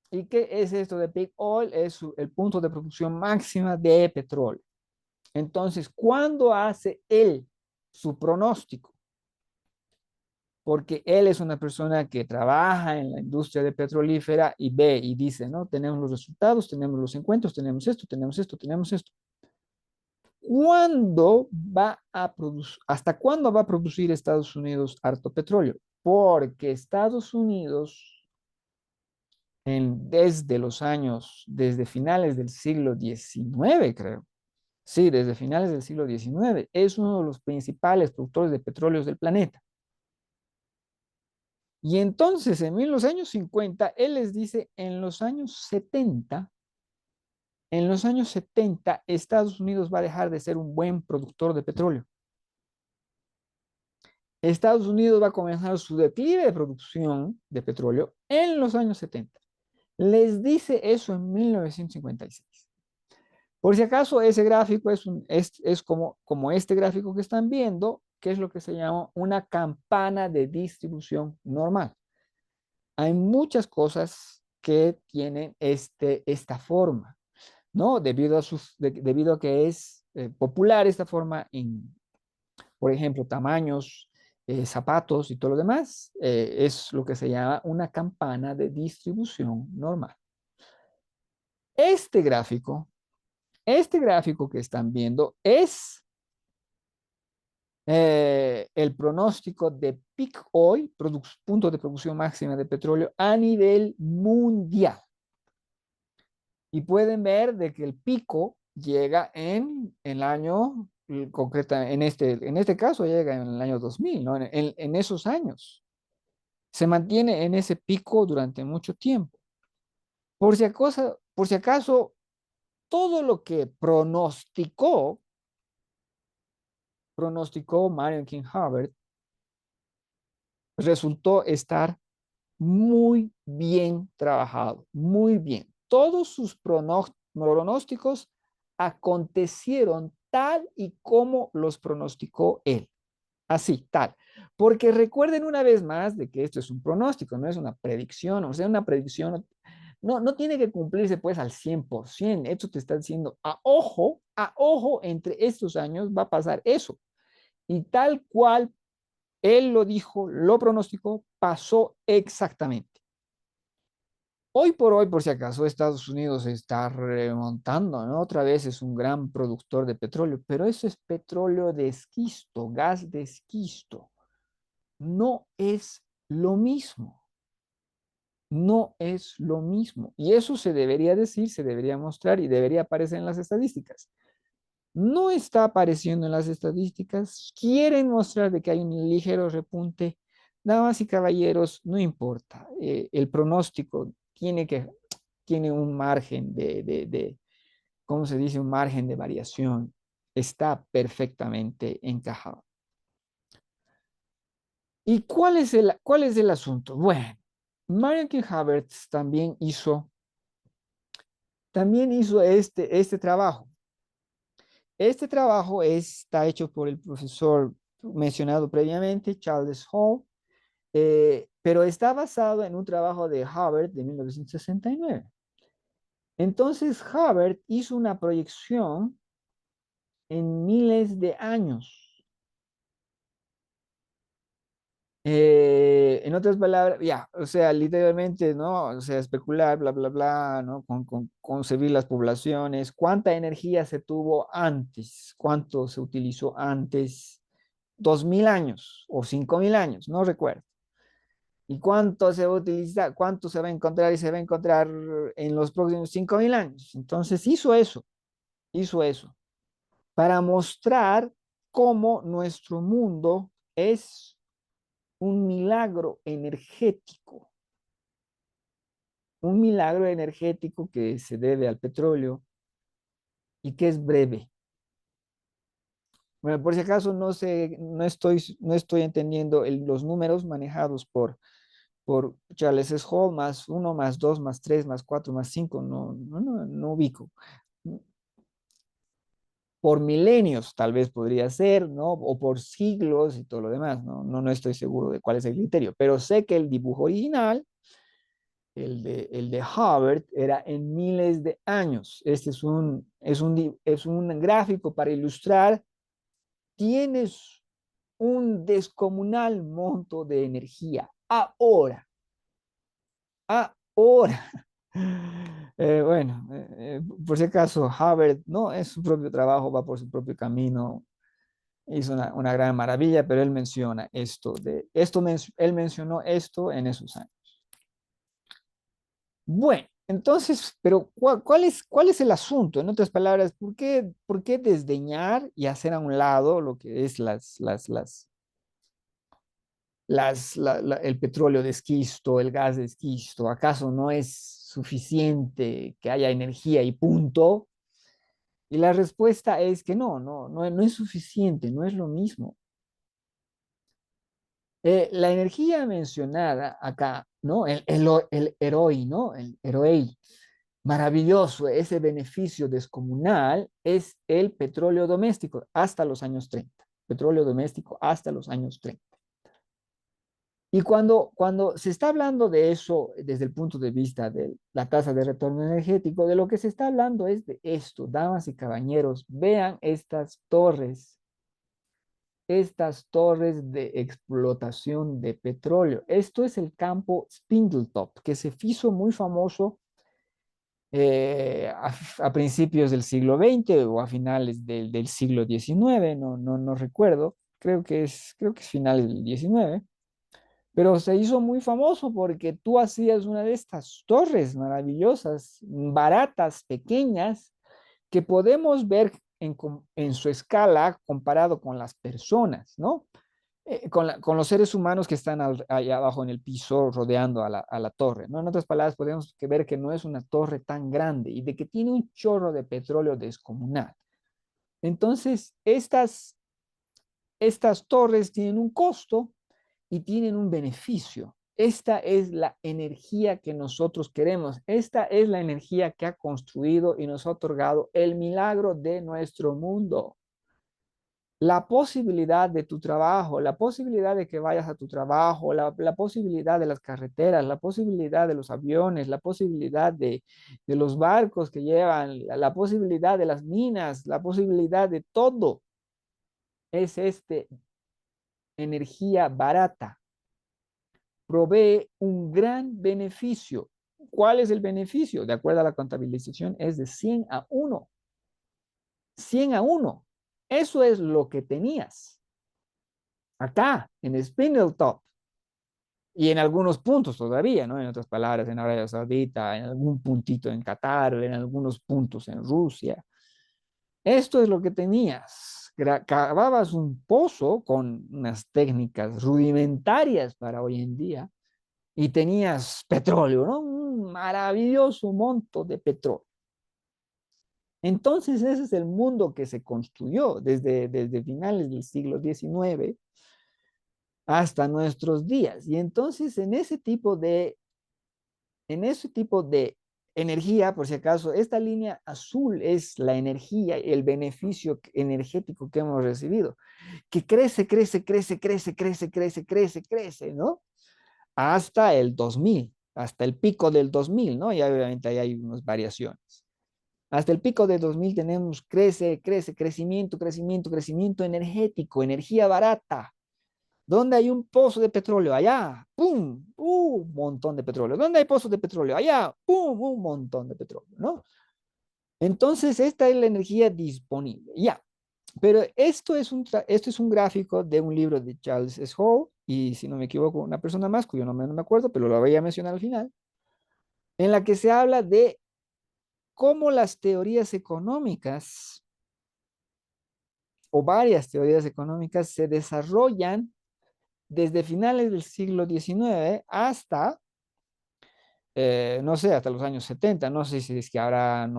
¿Y qué es esto de peak oil? Es el punto de producción máxima de petróleo. Entonces, ¿cuándo hace él su pronóstico? Porque él es una persona que trabaja en la industria de petrolífera y ve y dice, ¿no? Tenemos los resultados, tenemos los encuentros, tenemos esto, tenemos esto, tenemos esto. ¿Cuándo va a producir, hasta cuándo va a producir Estados Unidos harto petróleo? Porque Estados Unidos, desde finales del siglo XIX, creo. Sí, desde finales del siglo XIX. Es uno de los principales productores de petróleos del planeta. Y entonces, en los años 50, él les dice, en los años 70, Estados Unidos va a dejar de ser un buen productor de petróleo. Estados Unidos va a comenzar su declive de producción de petróleo en los años 70. Les dice eso en 1956. Por si acaso, ese gráfico es como este gráfico que están viendo, que es lo que se llama una campana de distribución normal. Hay muchas cosas que tienen esta forma, ¿no? Debido a que es popular esta forma en, por ejemplo, tamaños, zapatos y todo lo demás, es lo que se llama una campana de distribución normal. Este gráfico, este gráfico que están viendo es el pronóstico de peak oil, punto de producción máxima de petróleo a nivel mundial. Y pueden ver de que el pico llega en el año, en este caso llega en el año 2000, ¿no? En esos años. Se mantiene en ese pico durante mucho tiempo. Por si acaso, todo lo que pronosticó Marion King Hubbard, resultó estar muy bien trabajado, muy bien. Todos sus pronósticos acontecieron tal y como los pronosticó él. Así, tal. Porque recuerden una vez más de que esto es un pronóstico, no es una predicción. O sea, una predicción no tiene que cumplirse pues al 100%. Esto te está diciendo a ojo, entre estos años va a pasar eso. Y tal cual él lo dijo, lo pronosticó, pasó exactamente. Hoy por hoy, por si acaso, Estados Unidos está remontando, ¿no? Otra vez es un gran productor de petróleo, pero eso es petróleo de esquisto, gas de esquisto. No es lo mismo, no es lo mismo. Y eso se debería decir, se debería mostrar y debería aparecer en las estadísticas. No está apareciendo en las estadísticas, quieren mostrar de que hay un ligero repunte. Damas y caballeros, no importa, el pronóstico tiene un margen ¿cómo se dice? Un margen de variación. Está perfectamente encajado. ¿Y cuál es el asunto? Bueno, Marian King Havertz también hizo este trabajo. Este trabajo está hecho por el profesor mencionado previamente, Charles Hall, pero está basado en un trabajo de Hubbard de 1969. Entonces, Hubbard hizo una proyección en miles de años. En otras palabras, ya, o sea, literalmente, ¿no? O sea, especular, bla, bla, bla, ¿no? Con concebir las poblaciones, cuánta energía se tuvo antes, cuánto se utilizó antes, 2000 años o 5000 años, no recuerdo. Y cuánto se va a utilizar, cuánto se va a encontrar y se va a encontrar en los próximos 5000 años. Entonces hizo eso, para mostrar cómo nuestro mundo es un milagro energético, que se debe al petróleo y que es breve. Bueno, por si acaso no sé, no estoy entendiendo los números manejados por Charles S. Hall, más uno, más dos, más tres, más cuatro, más cinco, no ubico. Por milenios tal vez podría ser, ¿no? O por siglos y todo lo demás, no estoy seguro de cuál es el criterio, pero sé que el dibujo original, el de Hubbard, era en miles de años. Este es un gráfico para ilustrar, tienes un descomunal monto de energía ahora. Bueno, por si acaso, Hubbard no es su propio trabajo, va por su propio camino, hizo una gran maravilla, pero él menciona él mencionó esto en esos años. Bueno, entonces, pero ¿cuál es el asunto? En otras palabras, ¿por qué desdeñar y hacer a un lado lo que es el petróleo de esquisto, el gas de esquisto? ¿Acaso no es suficiente que haya energía y punto? Y la respuesta es que no es suficiente, no es lo mismo. La energía mencionada acá, ¿no? El HEROI, ¿no? El HEROEI, maravilloso, ese beneficio descomunal es el petróleo doméstico hasta los años 30. Petróleo doméstico hasta los años 30. Y cuando se está hablando de eso desde el punto de vista de la tasa de retorno energético, de lo que se está hablando es de esto, damas y caballeros, vean estas torres de explotación de petróleo. Esto es el campo Spindletop, que se hizo muy famoso a principios del siglo XX o a finales del siglo XIX, no recuerdo, creo que es finales del XIX, pero se hizo muy famoso porque tú hacías una de estas torres maravillosas, baratas, pequeñas, que podemos ver en su escala comparado con las personas, ¿no? Con los seres humanos que están allá abajo en el piso rodeando a la torre, ¿no? En otras palabras, podemos ver que no es una torre tan grande y de que tiene un chorro de petróleo descomunal. Entonces, estas torres tienen un costo y tienen un beneficio. Esta es la energía que nosotros queremos. Esta es la energía que ha construido y nos ha otorgado el milagro de nuestro mundo. La posibilidad de tu trabajo, la posibilidad de que vayas a tu trabajo, la posibilidad de las carreteras, la posibilidad de los aviones, la posibilidad de los barcos que llevan, la posibilidad de las minas, la posibilidad de todo, es energía barata. Provee un gran beneficio. ¿Cuál es el beneficio? De acuerdo a la contabilización, es de 100 a 1. 100 a 1. Eso es lo que tenías acá en Spindletop y en algunos puntos todavía, ¿no? En otras palabras, en Arabia Saudita, en algún puntito en Qatar, en algunos puntos en Rusia. Esto es lo que tenías. Cavabas un pozo con unas técnicas rudimentarias para hoy en día y tenías petróleo, ¿no? Un maravilloso monto de petróleo. Entonces ese es el mundo que se construyó desde finales del siglo XIX hasta nuestros días. Y entonces en ese tipo de energía, por si acaso, esta línea azul es la energía y el beneficio energético que hemos recibido, que crece, crece, crece, crece, crece, crece, crece, crece, ¿no? Hasta el 2000, hasta el pico del 2000, ¿no? Y obviamente ahí hay unas variaciones. Hasta el pico de 2000 tenemos crece, crece, crecimiento, crecimiento, crecimiento energético, energía barata. ¿Dónde hay un pozo de petróleo? Allá, ¡pum! Un montón de petróleo. ¿Dónde hay pozos de petróleo? Allá, ¡pum! Un montón de petróleo, ¿no? Entonces, esta es la energía disponible. Ya, pero esto es un gráfico de un libro de Charles S. Hall y, si no me equivoco, una persona más cuyo nombre no me acuerdo, pero lo voy a mencionar al final, en la que se habla de cómo las teorías económicas o varias teorías económicas se desarrollan desde finales del siglo XIX hasta, no sé, hasta los años 70. No sé si es que habrá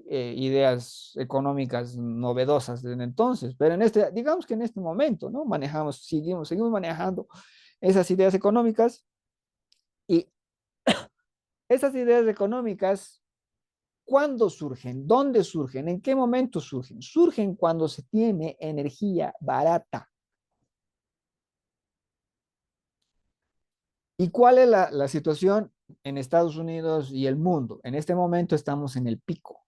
ideas económicas novedosas desde entonces, pero digamos que en este momento, ¿no? Seguimos manejando esas ideas económicas y esas ideas económicas, ¿cuándo surgen? ¿Dónde surgen? ¿En qué momento surgen? Surgen cuando se tiene energía barata. ¿Y cuál es la situación en Estados Unidos y el mundo? En este momento estamos en el pico.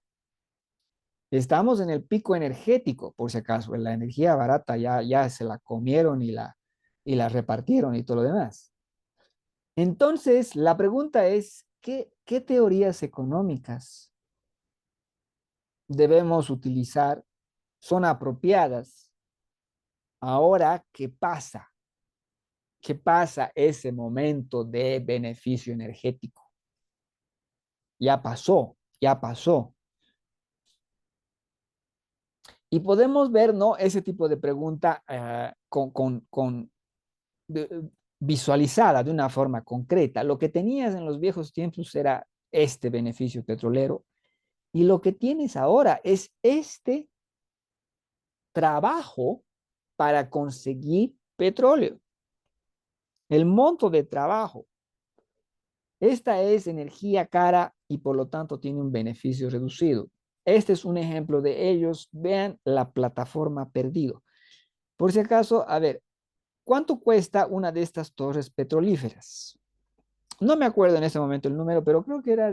Estamos en el pico energético, por si acaso. La energía barata ya se la comieron y la repartieron y todo lo demás. Entonces, la pregunta es, ¿qué teorías económicas debemos utilizar? ¿Son apropiadas? Ahora, ¿qué pasa? ¿Qué pasa ese momento de beneficio energético? Ya pasó, ya pasó. Y podemos ver, ¿no? Ese tipo de pregunta visualizada de una forma concreta. Lo que tenías en los viejos tiempos era este beneficio petrolero y lo que tienes ahora es este trabajo para conseguir petróleo. El monto de trabajo. Esta es energía cara y por lo tanto tiene un beneficio reducido. Este es un ejemplo de ellos. Vean la plataforma perdido. Por si acaso, a ver, ¿cuánto cuesta una de estas torres petrolíferas? No me acuerdo en este momento el número, pero creo que era,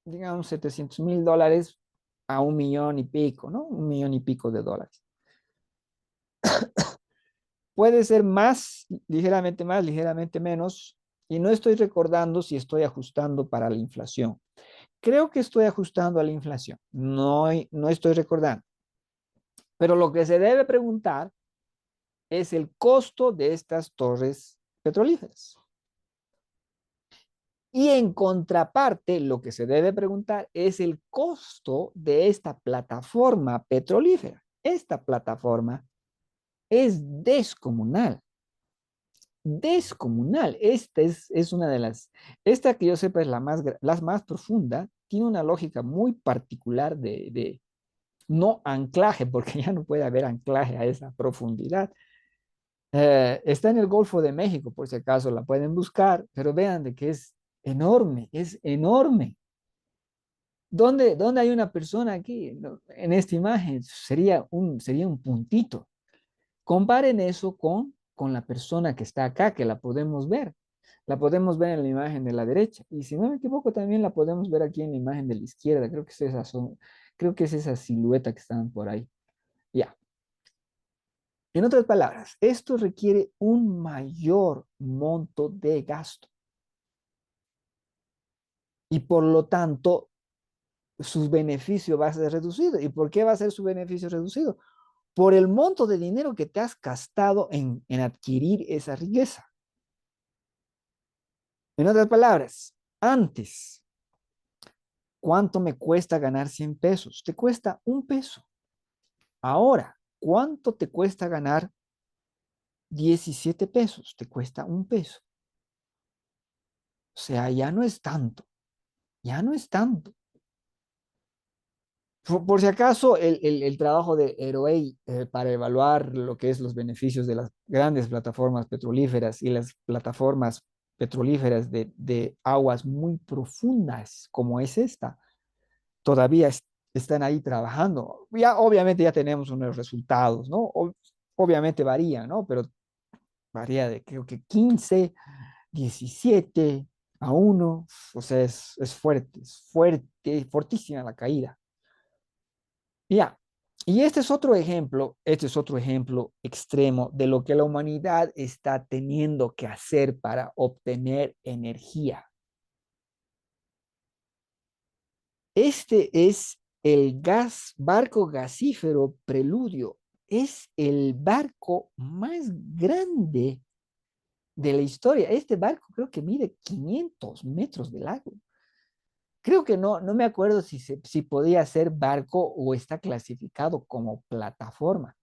digamos, $700,000 a 1 millón y pico, ¿no? 1 millón y pico de dólares. Puede ser más, ligeramente menos, y no estoy recordando si estoy ajustando para la inflación. Creo que estoy ajustando a la inflación, no estoy recordando. Pero lo que se debe preguntar es el costo de estas torres petrolíferas. Y en contraparte, lo que se debe preguntar es el costo de esta plataforma petrolífera. Esta plataforma es descomunal, descomunal. Esta es una de esta que yo sepa es la más profunda, tiene una lógica muy particular de no anclaje, porque ya no puede haber anclaje a esa profundidad, Está en el Golfo de México, por si acaso la pueden buscar, pero vean de que es enorme, es enorme. ¿Dónde hay una persona aquí? No, en esta imagen sería un puntito. Comparen eso con la persona que está acá, que la podemos ver. La podemos ver en la imagen de la derecha. Y si no me equivoco, también la podemos ver aquí en la imagen de la izquierda. Creo que es esa silueta que están por ahí. Ya. En otras palabras, esto requiere un mayor monto de gasto y por lo tanto su beneficio va a ser reducido. ¿Y por qué va a ser su beneficio reducido? Por el monto de dinero que te has gastado en adquirir esa riqueza. En otras palabras, antes, ¿cuánto me cuesta ganar 100 pesos? Te cuesta un peso. Ahora, ¿cuánto te cuesta ganar 17 pesos? Te cuesta un peso. O sea, ya no es tanto, ya no es tanto. Por si acaso, el trabajo de EROEI para evaluar lo que es los beneficios de las grandes plataformas petrolíferas y las plataformas petrolíferas de aguas muy profundas como es esta, todavía están ahí trabajando. Ya, obviamente ya tenemos unos resultados, ¿no? Obviamente varía, ¿no? Pero varía de creo que 15, 17 a 1, o sea, es fuerte, fortísima la caída. Ya, y este es otro ejemplo extremo de lo que la humanidad está teniendo que hacer para obtener energía. Este es el barco gasífero Preludio. Es el barco más grande de la historia. Este barco creo que mide 500 metros de largo. Creo que no me acuerdo si podía ser barco o está clasificado como plataforma.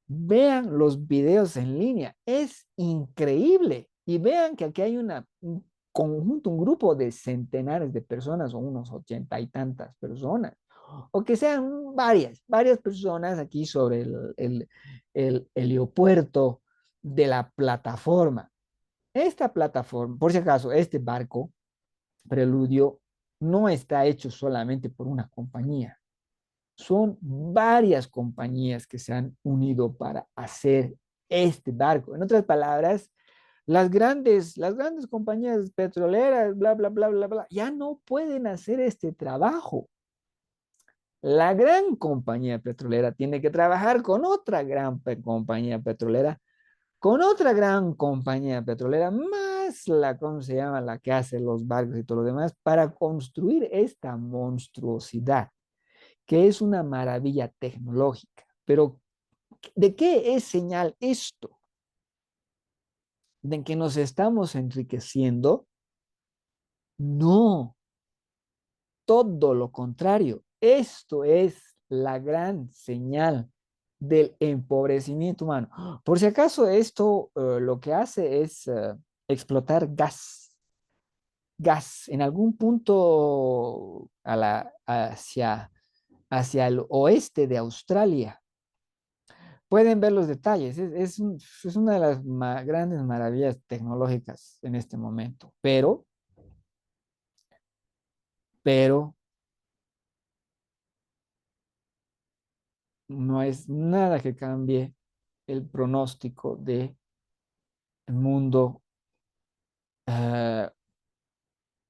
Vean los videos en línea, es increíble. Y vean que aquí hay un conjunto, un grupo de centenares de personas o unos 80 y tantas personas, o que sean varias personas aquí sobre el heliopuerto de la plataforma. Esta plataforma, por si acaso, este barco Preludio no está hecho solamente por una compañía, son varias compañías que se han unido para hacer este barco. En otras palabras, las grandes compañías petroleras, bla, bla, bla, bla, bla, ya no pueden hacer este trabajo. La gran compañía petrolera tiene que trabajar con otra compañía petrolera, con otra gran compañía petrolera, más la, ¿cómo se llama? La que hace los barcos y todo lo demás, para construir esta monstruosidad que es una maravilla tecnológica. Pero, ¿de qué es señal esto? ¿De que nos estamos enriqueciendo? No, todo lo contrario. Esto es la gran señal del empobrecimiento humano. Por si acaso, esto lo que hace es explotar gas en algún punto hacia el oeste de Australia. Pueden ver los detalles. Es una de las grandes maravillas tecnológicas en este momento, pero no es nada que cambie el pronóstico del mundo uh,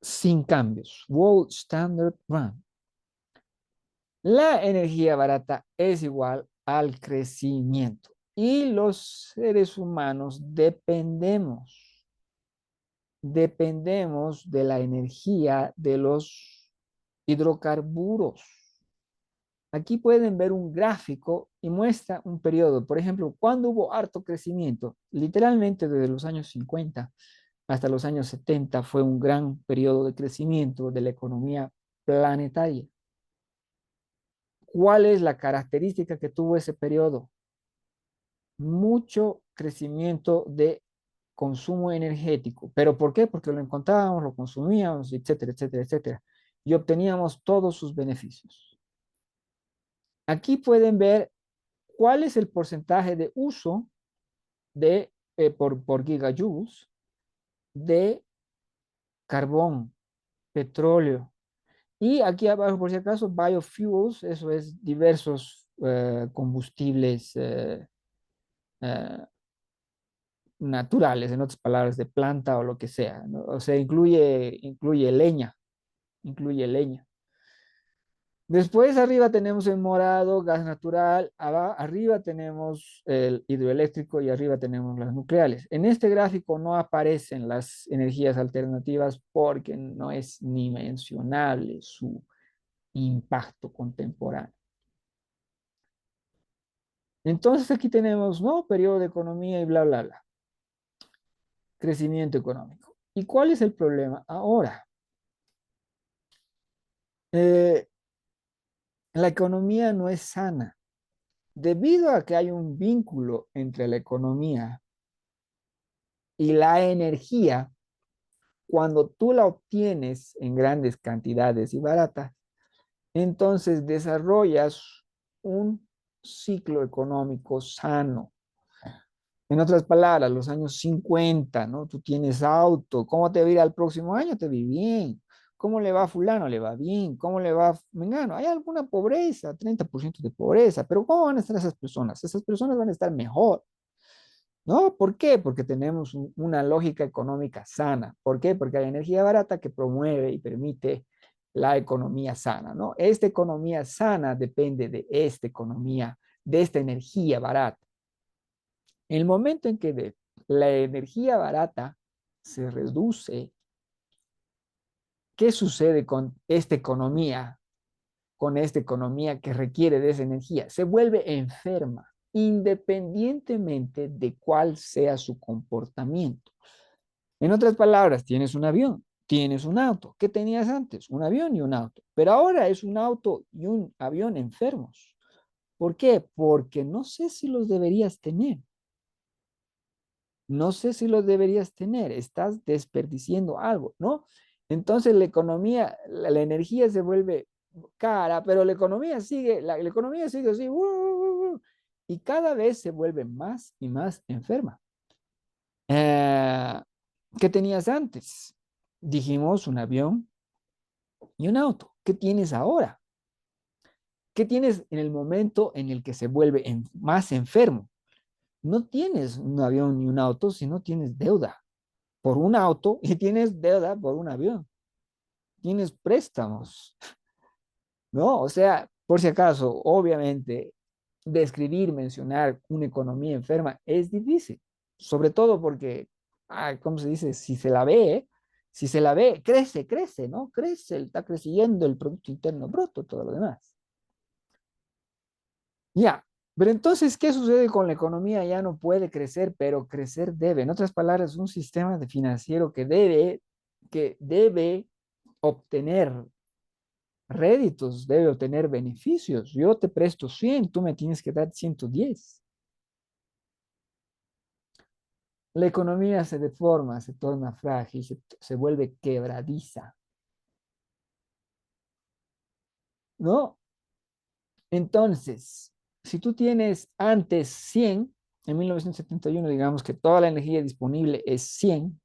sin cambios. World Standard Run. La energía barata es igual al crecimiento y los seres humanos dependemos de la energía de los hidrocarburos. Aquí pueden ver un gráfico y muestra un periodo. Por ejemplo, cuando hubo harto crecimiento, literalmente desde los años 50 hasta los años 70 fue un gran periodo de crecimiento de la economía planetaria. ¿Cuál es la característica que tuvo ese periodo? Mucho crecimiento de consumo energético. ¿Pero por qué? Porque lo encontrábamos, lo consumíamos, etcétera, etcétera, etcétera. Y obteníamos todos sus beneficios. Aquí pueden ver cuál es el porcentaje de uso por gigajoules de carbón, petróleo. Y aquí abajo, por si acaso, biofuels, eso es diversos combustibles eh, naturales, en otras palabras, de planta o lo que sea, ¿no? O sea, incluye leña, incluye leña. Después arriba tenemos el morado, gas natural, arriba tenemos el hidroeléctrico y arriba tenemos las nucleares. En este gráfico no aparecen las energías alternativas porque no es ni mencionable su impacto contemporáneo. Entonces aquí tenemos, ¿no? Periodo de economía y bla, bla, bla. Crecimiento económico. ¿Y cuál es el problema ahora? Eh, la economía no es sana. Debido a que hay un vínculo entre la economía y la energía, cuando tú la obtienes en grandes cantidades y baratas, entonces desarrollas un ciclo económico sano. En otras palabras, los años 50, ¿no? Tú tienes auto, ¿cómo te va a ir al próximo año? Te vi bien. ¿Cómo le va a fulano? Le va bien. ¿Cómo le va a mengano? Hay alguna pobreza, 30% de pobreza, pero ¿cómo van a estar esas personas? Esas personas van a estar mejor, ¿no? ¿Por qué? Porque tenemos una lógica económica sana. ¿Por qué? Porque hay energía barata que promueve y permite la economía sana, ¿no? Esta economía sana depende de esta economía, de esta energía barata. En el momento en que la energía barata se reduce, ¿qué sucede con esta economía? Con esta economía que requiere de esa energía. Se vuelve enferma, independientemente de cuál sea su comportamiento. En otras palabras, tienes un avión, tienes un auto. ¿Qué tenías antes? Un avión y un auto. Pero ahora es un auto y un avión enfermos. ¿Por qué? Porque no sé si los deberías tener. No sé si los deberías tener. Estás desperdiciando algo, ¿no? Entonces la economía, la energía se vuelve cara, pero la economía sigue así, y cada vez se vuelve más y más enferma. Eh, ¿Qué tenías antes? Dijimos un avión y un auto. ¿Qué tienes ahora? ¿Qué tienes en el momento en el que se vuelve más enfermo? No tienes un avión ni un auto si no tienes deuda por un auto y tienes deuda por un avión. Tienes préstamos, ¿no? O sea, por si acaso, obviamente, describir, mencionar una economía enferma es difícil, sobre todo porque, ¿cómo se dice? Si se la ve, crece, ¿no? Crece, está creciendo el Producto Interno Bruto, todo lo demás. Ya, pero entonces, ¿qué sucede con la economía? Ya no puede crecer, pero crecer debe. En otras palabras, un sistema de financiero que debe obtener réditos, debe obtener beneficios. Yo te presto 100, tú me tienes que dar 110. La economía se deforma, se torna frágil, se vuelve quebradiza, ¿no? Entonces, si tú tienes antes 100, en 1971, digamos que toda la energía disponible es 100,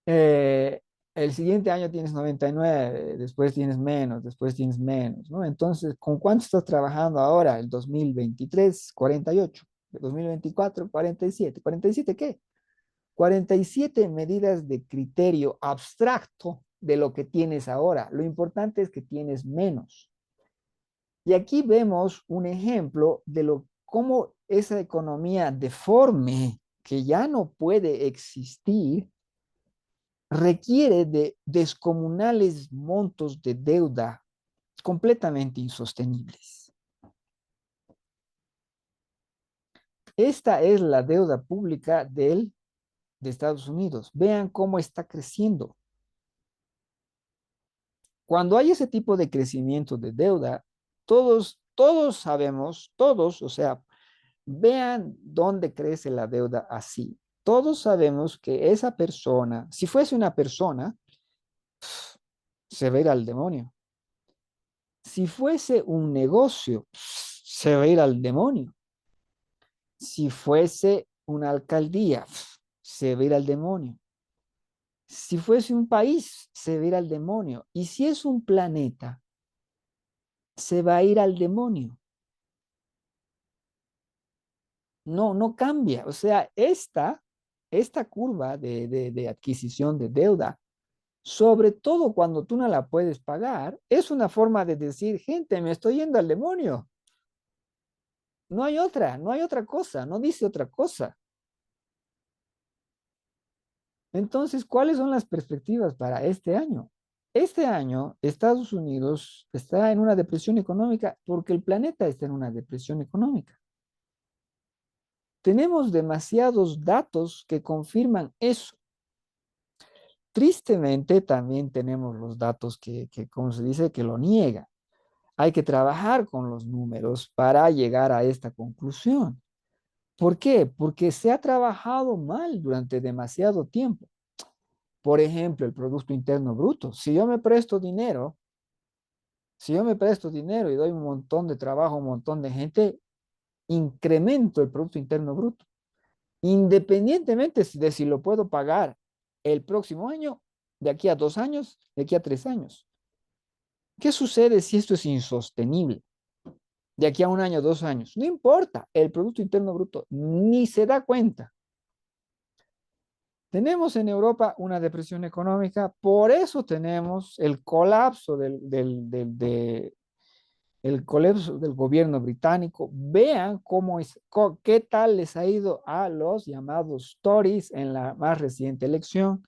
eh, el siguiente año tienes 99, después tienes menos, después tienes menos, ¿no? Entonces, ¿con cuánto estás trabajando ahora? El 2023, 48, el 2024, 47. ¿47 qué? 47 medidas de criterio abstracto de lo que tienes ahora. Lo importante es que tienes menos. Y aquí vemos un ejemplo de cómo esa economía deforme que ya no puede existir requiere de descomunales montos de deuda completamente insostenibles. Esta es la deuda pública de Estados Unidos. Vean cómo está creciendo. Cuando hay ese tipo de crecimiento de deuda, todos sabemos, todos, o sea, vean dónde crece la deuda así. Todos sabemos que esa persona, si fuese una persona, se va a ir al demonio. Si fuese un negocio, se va a ir al demonio. Si fuese una alcaldía, se va a ir al demonio. Si fuese un país, se va a ir al demonio. Y si es un planeta, se va a ir al demonio. No, no cambia. O sea, esta curva de adquisición de deuda, sobre todo cuando tú no la puedes pagar, es una forma de decir, gente, me estoy yendo al demonio. No hay otra cosa, no dice otra cosa. Entonces, ¿cuáles son las perspectivas para este año? Este año, Estados Unidos está en una depresión económica porque el planeta está en una depresión económica. Tenemos demasiados datos que confirman eso. Tristemente, también tenemos los datos como se dice, que lo niegan. Hay que trabajar con los números para llegar a esta conclusión. ¿Por qué? Porque se ha trabajado mal durante demasiado tiempo. Por ejemplo, el Producto Interno Bruto. Si yo me presto dinero y doy un montón de trabajo a un montón de gente, incremento el Producto Interno Bruto, independientemente de si lo puedo pagar el próximo año, de aquí a 2 años, de aquí a 3 años. ¿Qué sucede si esto es insostenible? De aquí a 1 año, 2 años. No importa, el Producto Interno Bruto ni se da cuenta. Tenemos en Europa una depresión económica, por eso tenemos el colapso el colapso del gobierno británico. Vean qué tal les ha ido a los llamados Tories en la más reciente elección.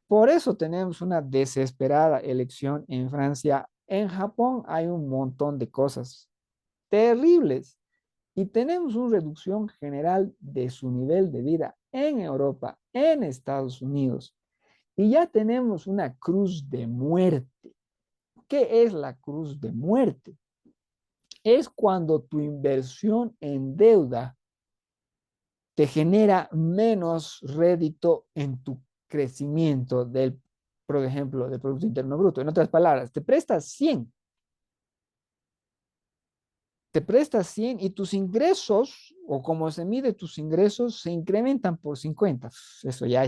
Por eso tenemos una desesperada elección en Francia. En Japón hay un montón de cosas terribles y tenemos una reducción general de su nivel de vida en Europa, en Estados Unidos. Y ya tenemos una cruz de muerte. ¿Qué es la cruz de muerte? Es cuando tu inversión en deuda te genera menos rédito en tu crecimiento por ejemplo, del Producto Interno Bruto. En otras palabras, te prestas 100 y tus ingresos, o como se mide tus ingresos, se incrementan por 50. Eso ya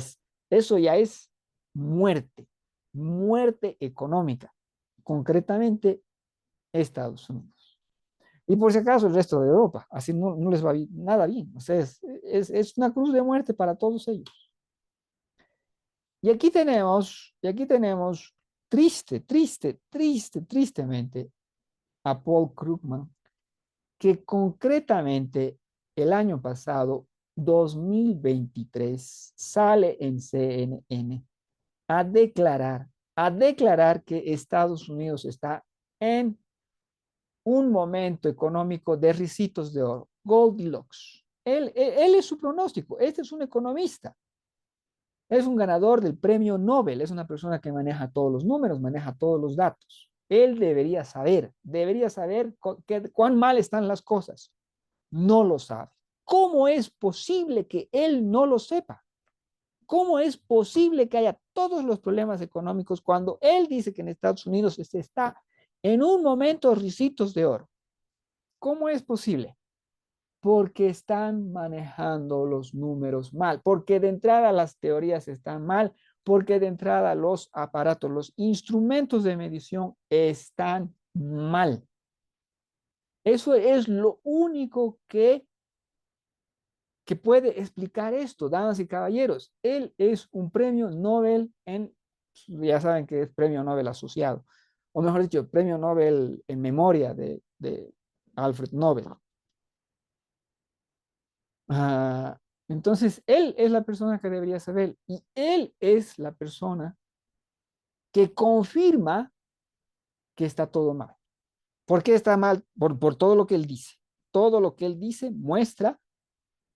es muerte, muerte económica, concretamente Estados Unidos. Y por si acaso el resto de Europa, así no les va nada bien. O sea, es una cruz de muerte para todos ellos. Y aquí tenemos tristemente, a Paul Krugman, que concretamente el año pasado, 2023, sale en CNN a declarar que Estados Unidos está en un momento económico de ricitos de oro, Goldilocks. Él es su pronóstico. Este es un economista. Es un ganador del premio Nobel. Es una persona que maneja todos los números, maneja todos los datos. Él debería saber cuán mal están las cosas. No lo sabe. ¿Cómo es posible que él no lo sepa? ¿Cómo es posible que haya todos los problemas económicos cuando él dice que en Estados Unidos se está en un momento ricitos de oro? ¿Cómo es posible? Porque están manejando los números mal, porque de entrada las teorías están mal, porque de entrada los aparatos, los instrumentos de medición están mal. Eso es lo único que puede explicar esto, damas y caballeros. Él es un premio Nobel ya saben que es premio Nobel asociado, o mejor dicho, premio Nobel en memoria de Alfred Nobel. Entonces, él es la persona que debería saber y él es la persona que confirma que está todo mal. ¿Por qué está mal? Por todo lo que él dice. Todo lo que él dice muestra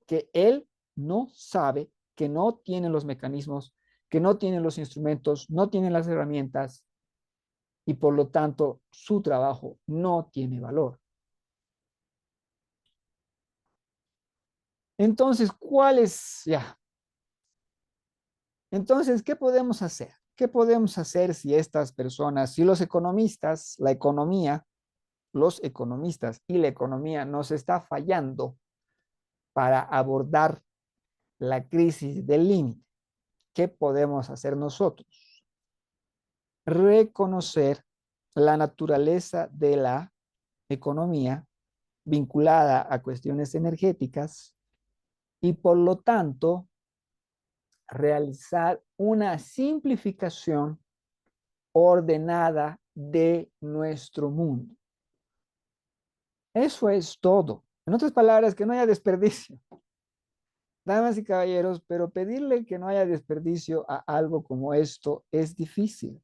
que él no sabe, que no tiene los mecanismos, que no tiene los instrumentos, no tiene las herramientas y por lo tanto su trabajo no tiene valor. Entonces, Entonces, ¿qué podemos hacer? ¿Qué podemos hacer si estas personas, si los economistas, los economistas y la economía nos está fallando? para abordar la crisis del límite. ¿Qué podemos hacer nosotros? Reconocer la naturaleza de la economía vinculada a cuestiones energéticas y por lo tanto realizar una simplificación ordenada de nuestro mundo. Eso es todo. En otras palabras, que no haya desperdicio. Damas y caballeros, pero pedirle que no haya desperdicio a algo como esto es difícil.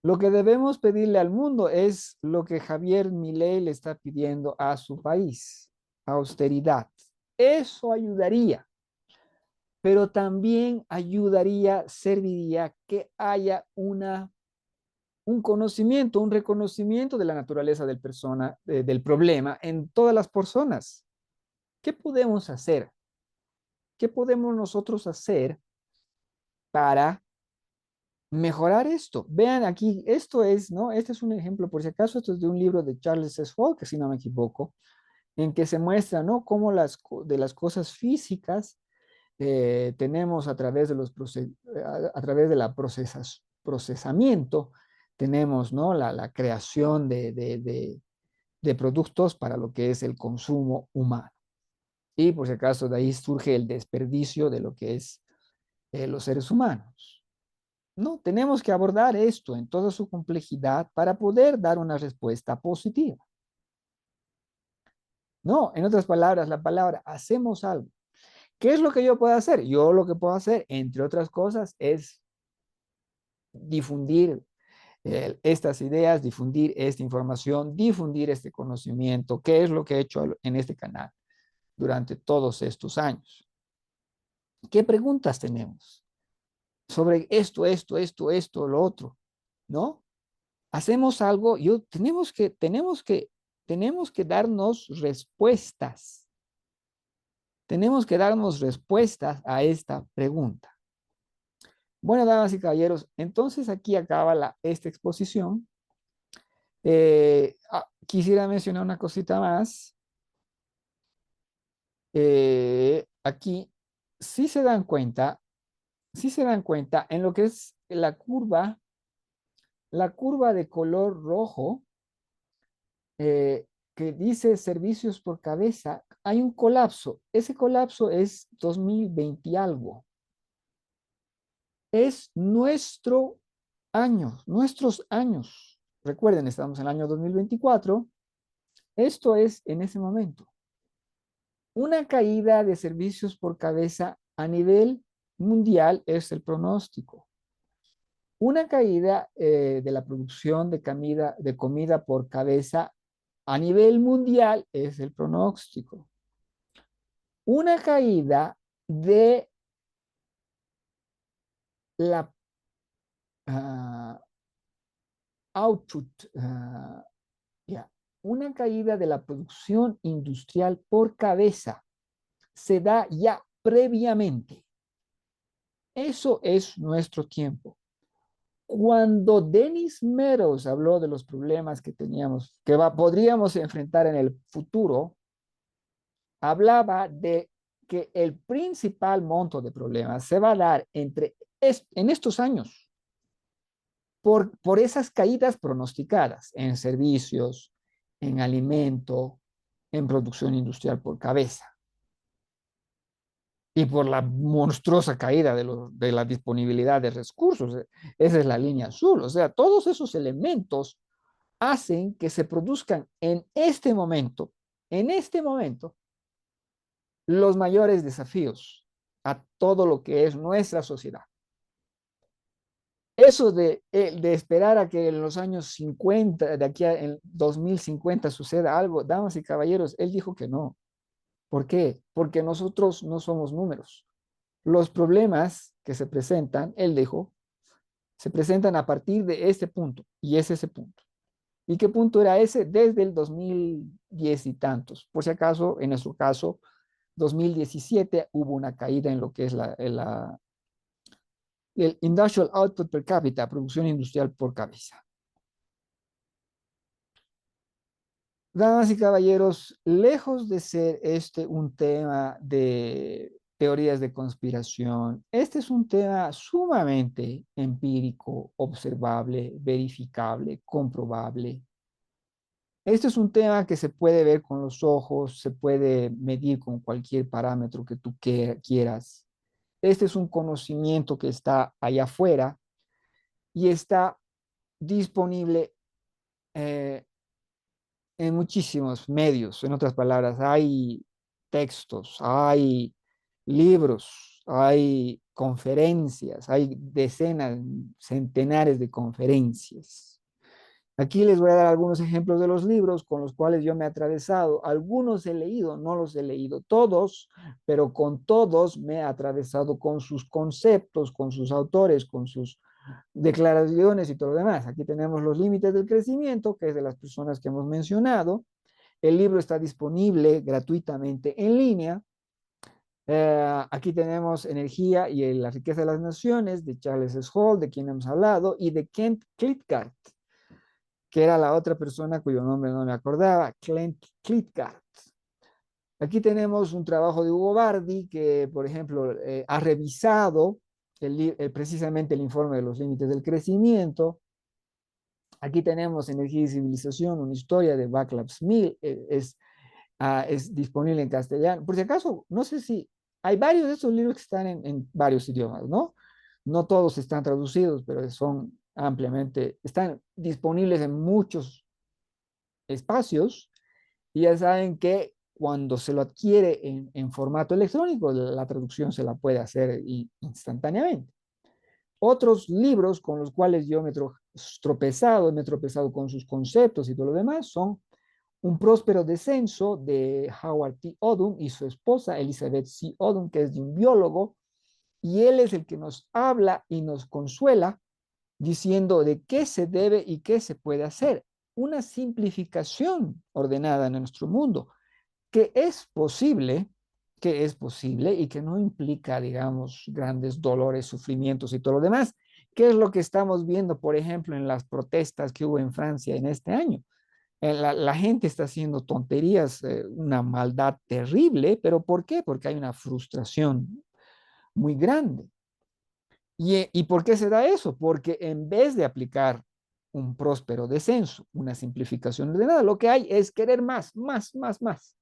Lo que debemos pedirle al mundo es lo que Javier Milei le está pidiendo a su país, austeridad. Eso ayudaría, pero también ayudaría, serviría que haya un conocimiento, un reconocimiento de la naturaleza del problema en todas las personas. ¿Qué podemos hacer? ¿Qué podemos nosotros hacer para mejorar esto? Vean aquí, esto es, ¿no? Este es un ejemplo, por si acaso, esto es de un libro de Charles S. Hall, que si no me equivoco, en que se muestra, ¿no? Cómo de las cosas físicas tenemos a través de a través de la procesamiento, tenemos, ¿no? La creación de productos para lo que es el consumo humano. Y por si acaso de ahí surge el desperdicio de lo que es los seres humanos. No, tenemos que abordar esto en toda su complejidad para poder dar una respuesta positiva. No, en otras palabras, la palabra hacemos algo. ¿Qué es lo que yo puedo hacer? Yo lo que puedo hacer, entre otras cosas, es difundir estas ideas, difundir esta información, difundir este conocimiento, que es lo que he hecho en este canal durante todos estos años. ¿Qué preguntas tenemos sobre esto, lo otro? ¿No? Hacemos algo, tenemos que darnos respuestas. Tenemos que darnos respuestas a esta pregunta. Bueno, damas y caballeros, entonces aquí acaba esta exposición. Quisiera mencionar una cosita más. Aquí, si se dan cuenta, si se dan cuenta en lo que es la curva de color rojo, que dice servicios por cabeza, hay un colapso. Ese colapso es 2020 y algo. Es nuestros años. Recuerden, estamos en el año 2024. Esto es en ese momento. Una caída de servicios por cabeza a nivel mundial es el pronóstico. Una caída de la producción de comida por cabeza a nivel mundial es el pronóstico. Una caída de la output, yeah, una caída de la producción industrial por cabeza se da ya previamente. Eso es nuestro tiempo. Cuando Dennis Meadows habló de los problemas que teníamos, podríamos enfrentar en el futuro, hablaba de que el principal monto de problemas se va a dar en estos años por esas caídas pronosticadas en servicios, en alimento, en producción industrial por cabeza y por la monstruosa caída de la disponibilidad de recursos. Esa es la línea azul. O sea, todos esos elementos hacen que se produzcan en este momento, los mayores desafíos a todo lo que es nuestra sociedad. Eso de esperar a que en los años 50, de aquí a 2050 suceda algo, damas y caballeros, él dijo que no. ¿Por qué? Porque nosotros no somos números. Los problemas que se presentan, él dijo, se presentan a partir de este punto, y es ese punto. ¿Y qué punto era ese? Desde el 2010 y tantos. Por si acaso, en nuestro caso, 2017 hubo una caída en lo que es el industrial output per cápita, producción industrial por cabeza. Damas y caballeros, lejos de ser este un tema de teorías de conspiración, este es un tema sumamente empírico, observable, verificable, comprobable. Este es un tema que se puede ver con los ojos, se puede medir con cualquier parámetro que tú quieras. Este es un conocimiento que está allá afuera y está disponible eh, en muchísimos medios. En otras palabras, hay textos, hay libros, hay conferencias, hay decenas, centenares de conferencias. Aquí les voy a dar algunos ejemplos de los libros con los cuales yo me he atravesado. Algunos he leído, no los he leído todos, pero con todos me he atravesado con sus conceptos, con sus autores, con sus declaraciones y todo lo demás. Aquí tenemos Los límites del crecimiento, que es de las personas que hemos mencionado. El libro está disponible gratuitamente en línea. Aquí tenemos Energía y la riqueza de las naciones, de Charles S. Hall, de quien hemos hablado, y de Kent Klitgard, que era la otra persona cuyo nombre no me acordaba, Kent Klitgard. Aquí tenemos un trabajo de Hugo Bardi, que, por ejemplo, ha revisado precisamente el informe de los límites del crecimiento. Aquí tenemos Energía y civilización, una historia de Václav Smil, es disponible en castellano. Por si acaso, no sé si hay varios de estos libros que están en varios idiomas, ¿no? No todos están traducidos, pero son ampliamente, están disponibles en muchos espacios y ya saben que cuando se lo adquiere en formato electrónico, la traducción se la puede hacer instantáneamente. Otros libros con los cuales yo me he tropezado con sus conceptos y todo lo demás, son Un próspero descenso de Howard T. Odum y su esposa Elizabeth C. Odum, que es de un biólogo, y él es el que nos habla y nos consuela diciendo de qué se debe y qué se puede hacer. Una simplificación ordenada en nuestro mundo, que es posible, y que no implica, digamos, grandes dolores, sufrimientos y todo lo demás, que es lo que estamos viendo, por ejemplo, en las protestas que hubo en Francia en este año. La gente está haciendo tonterías, una maldad terrible, pero ¿por qué? Porque hay una frustración muy grande. ¿Y por qué se da eso? Porque en vez de aplicar un próspero descenso, una simplificación ordenada, lo que hay es querer más, más, más, más.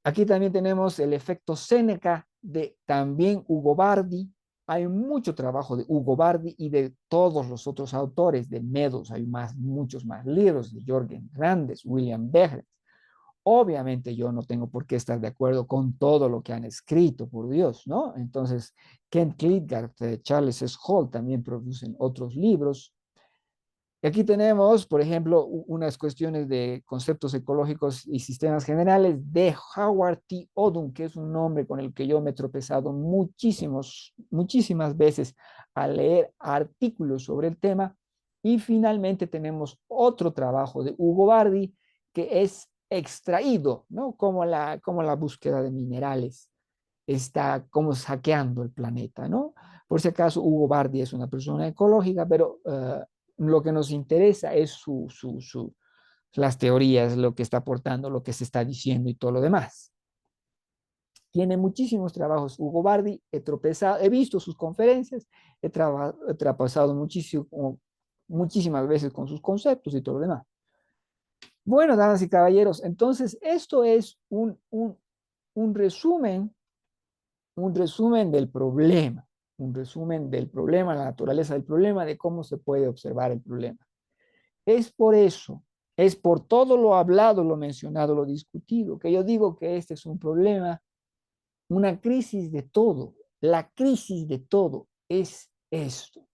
Aquí también tenemos el efecto Séneca de también Hugo Bardi. Hay mucho trabajo de Hugo Bardi y de todos los otros autores, de Meadows, hay más, muchos más libros, de Jorgen Randers, William Behrens. Obviamente yo no tengo por qué estar de acuerdo con todo lo que han escrito, por Dios, ¿no? Entonces, Kent Klitgard, Charles S. Hall también producen otros libros. Y aquí tenemos, por ejemplo, unas cuestiones de conceptos ecológicos y sistemas generales de Howard T. Odum, que es un nombre con el que yo me he tropezado muchísimas veces al leer artículos sobre el tema. Y finalmente tenemos otro trabajo de Hugo Bardi, que es extraído, ¿no? Como la búsqueda de minerales está como saqueando el planeta, ¿no? Por si acaso, Hugo Bardi es una persona ecológica, pero lo que nos interesa es las teorías, lo que está aportando, lo que se está diciendo y todo lo demás. Tiene muchísimos trabajos. Hugo Bardi, he visto sus conferencias, he trabajado muchísimas veces con sus conceptos y todo lo demás. Bueno, damas y caballeros, entonces esto es un resumen, del problema, la naturaleza del problema, de cómo se puede observar el problema. Es por eso, es por todo lo hablado, lo mencionado, lo discutido, que yo digo que este es un problema, una crisis de todo. La crisis de todo es esto.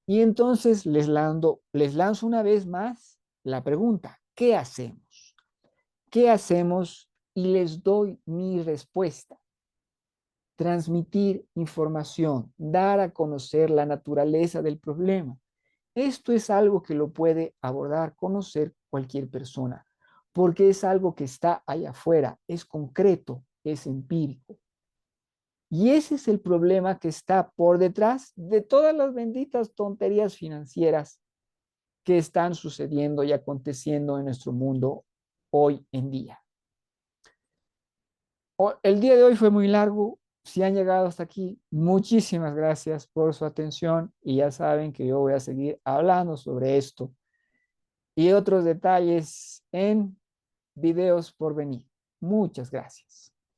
Y entonces les lanzo una vez más la pregunta, ¿qué hacemos? ¿Qué hacemos? Y les doy mi respuesta. Transmitir información, dar a conocer la naturaleza del problema. Esto es algo que lo puede abordar, conocer cualquier persona, porque es algo que está allá afuera, es concreto, es empírico. Y ese es el problema que está por detrás de todas las benditas tonterías financieras que están sucediendo y aconteciendo en nuestro mundo hoy en día. El día de hoy fue muy largo. Si han llegado hasta aquí, muchísimas gracias por su atención y ya saben que yo voy a seguir hablando sobre esto y otros detalles en videos por venir. Muchas gracias.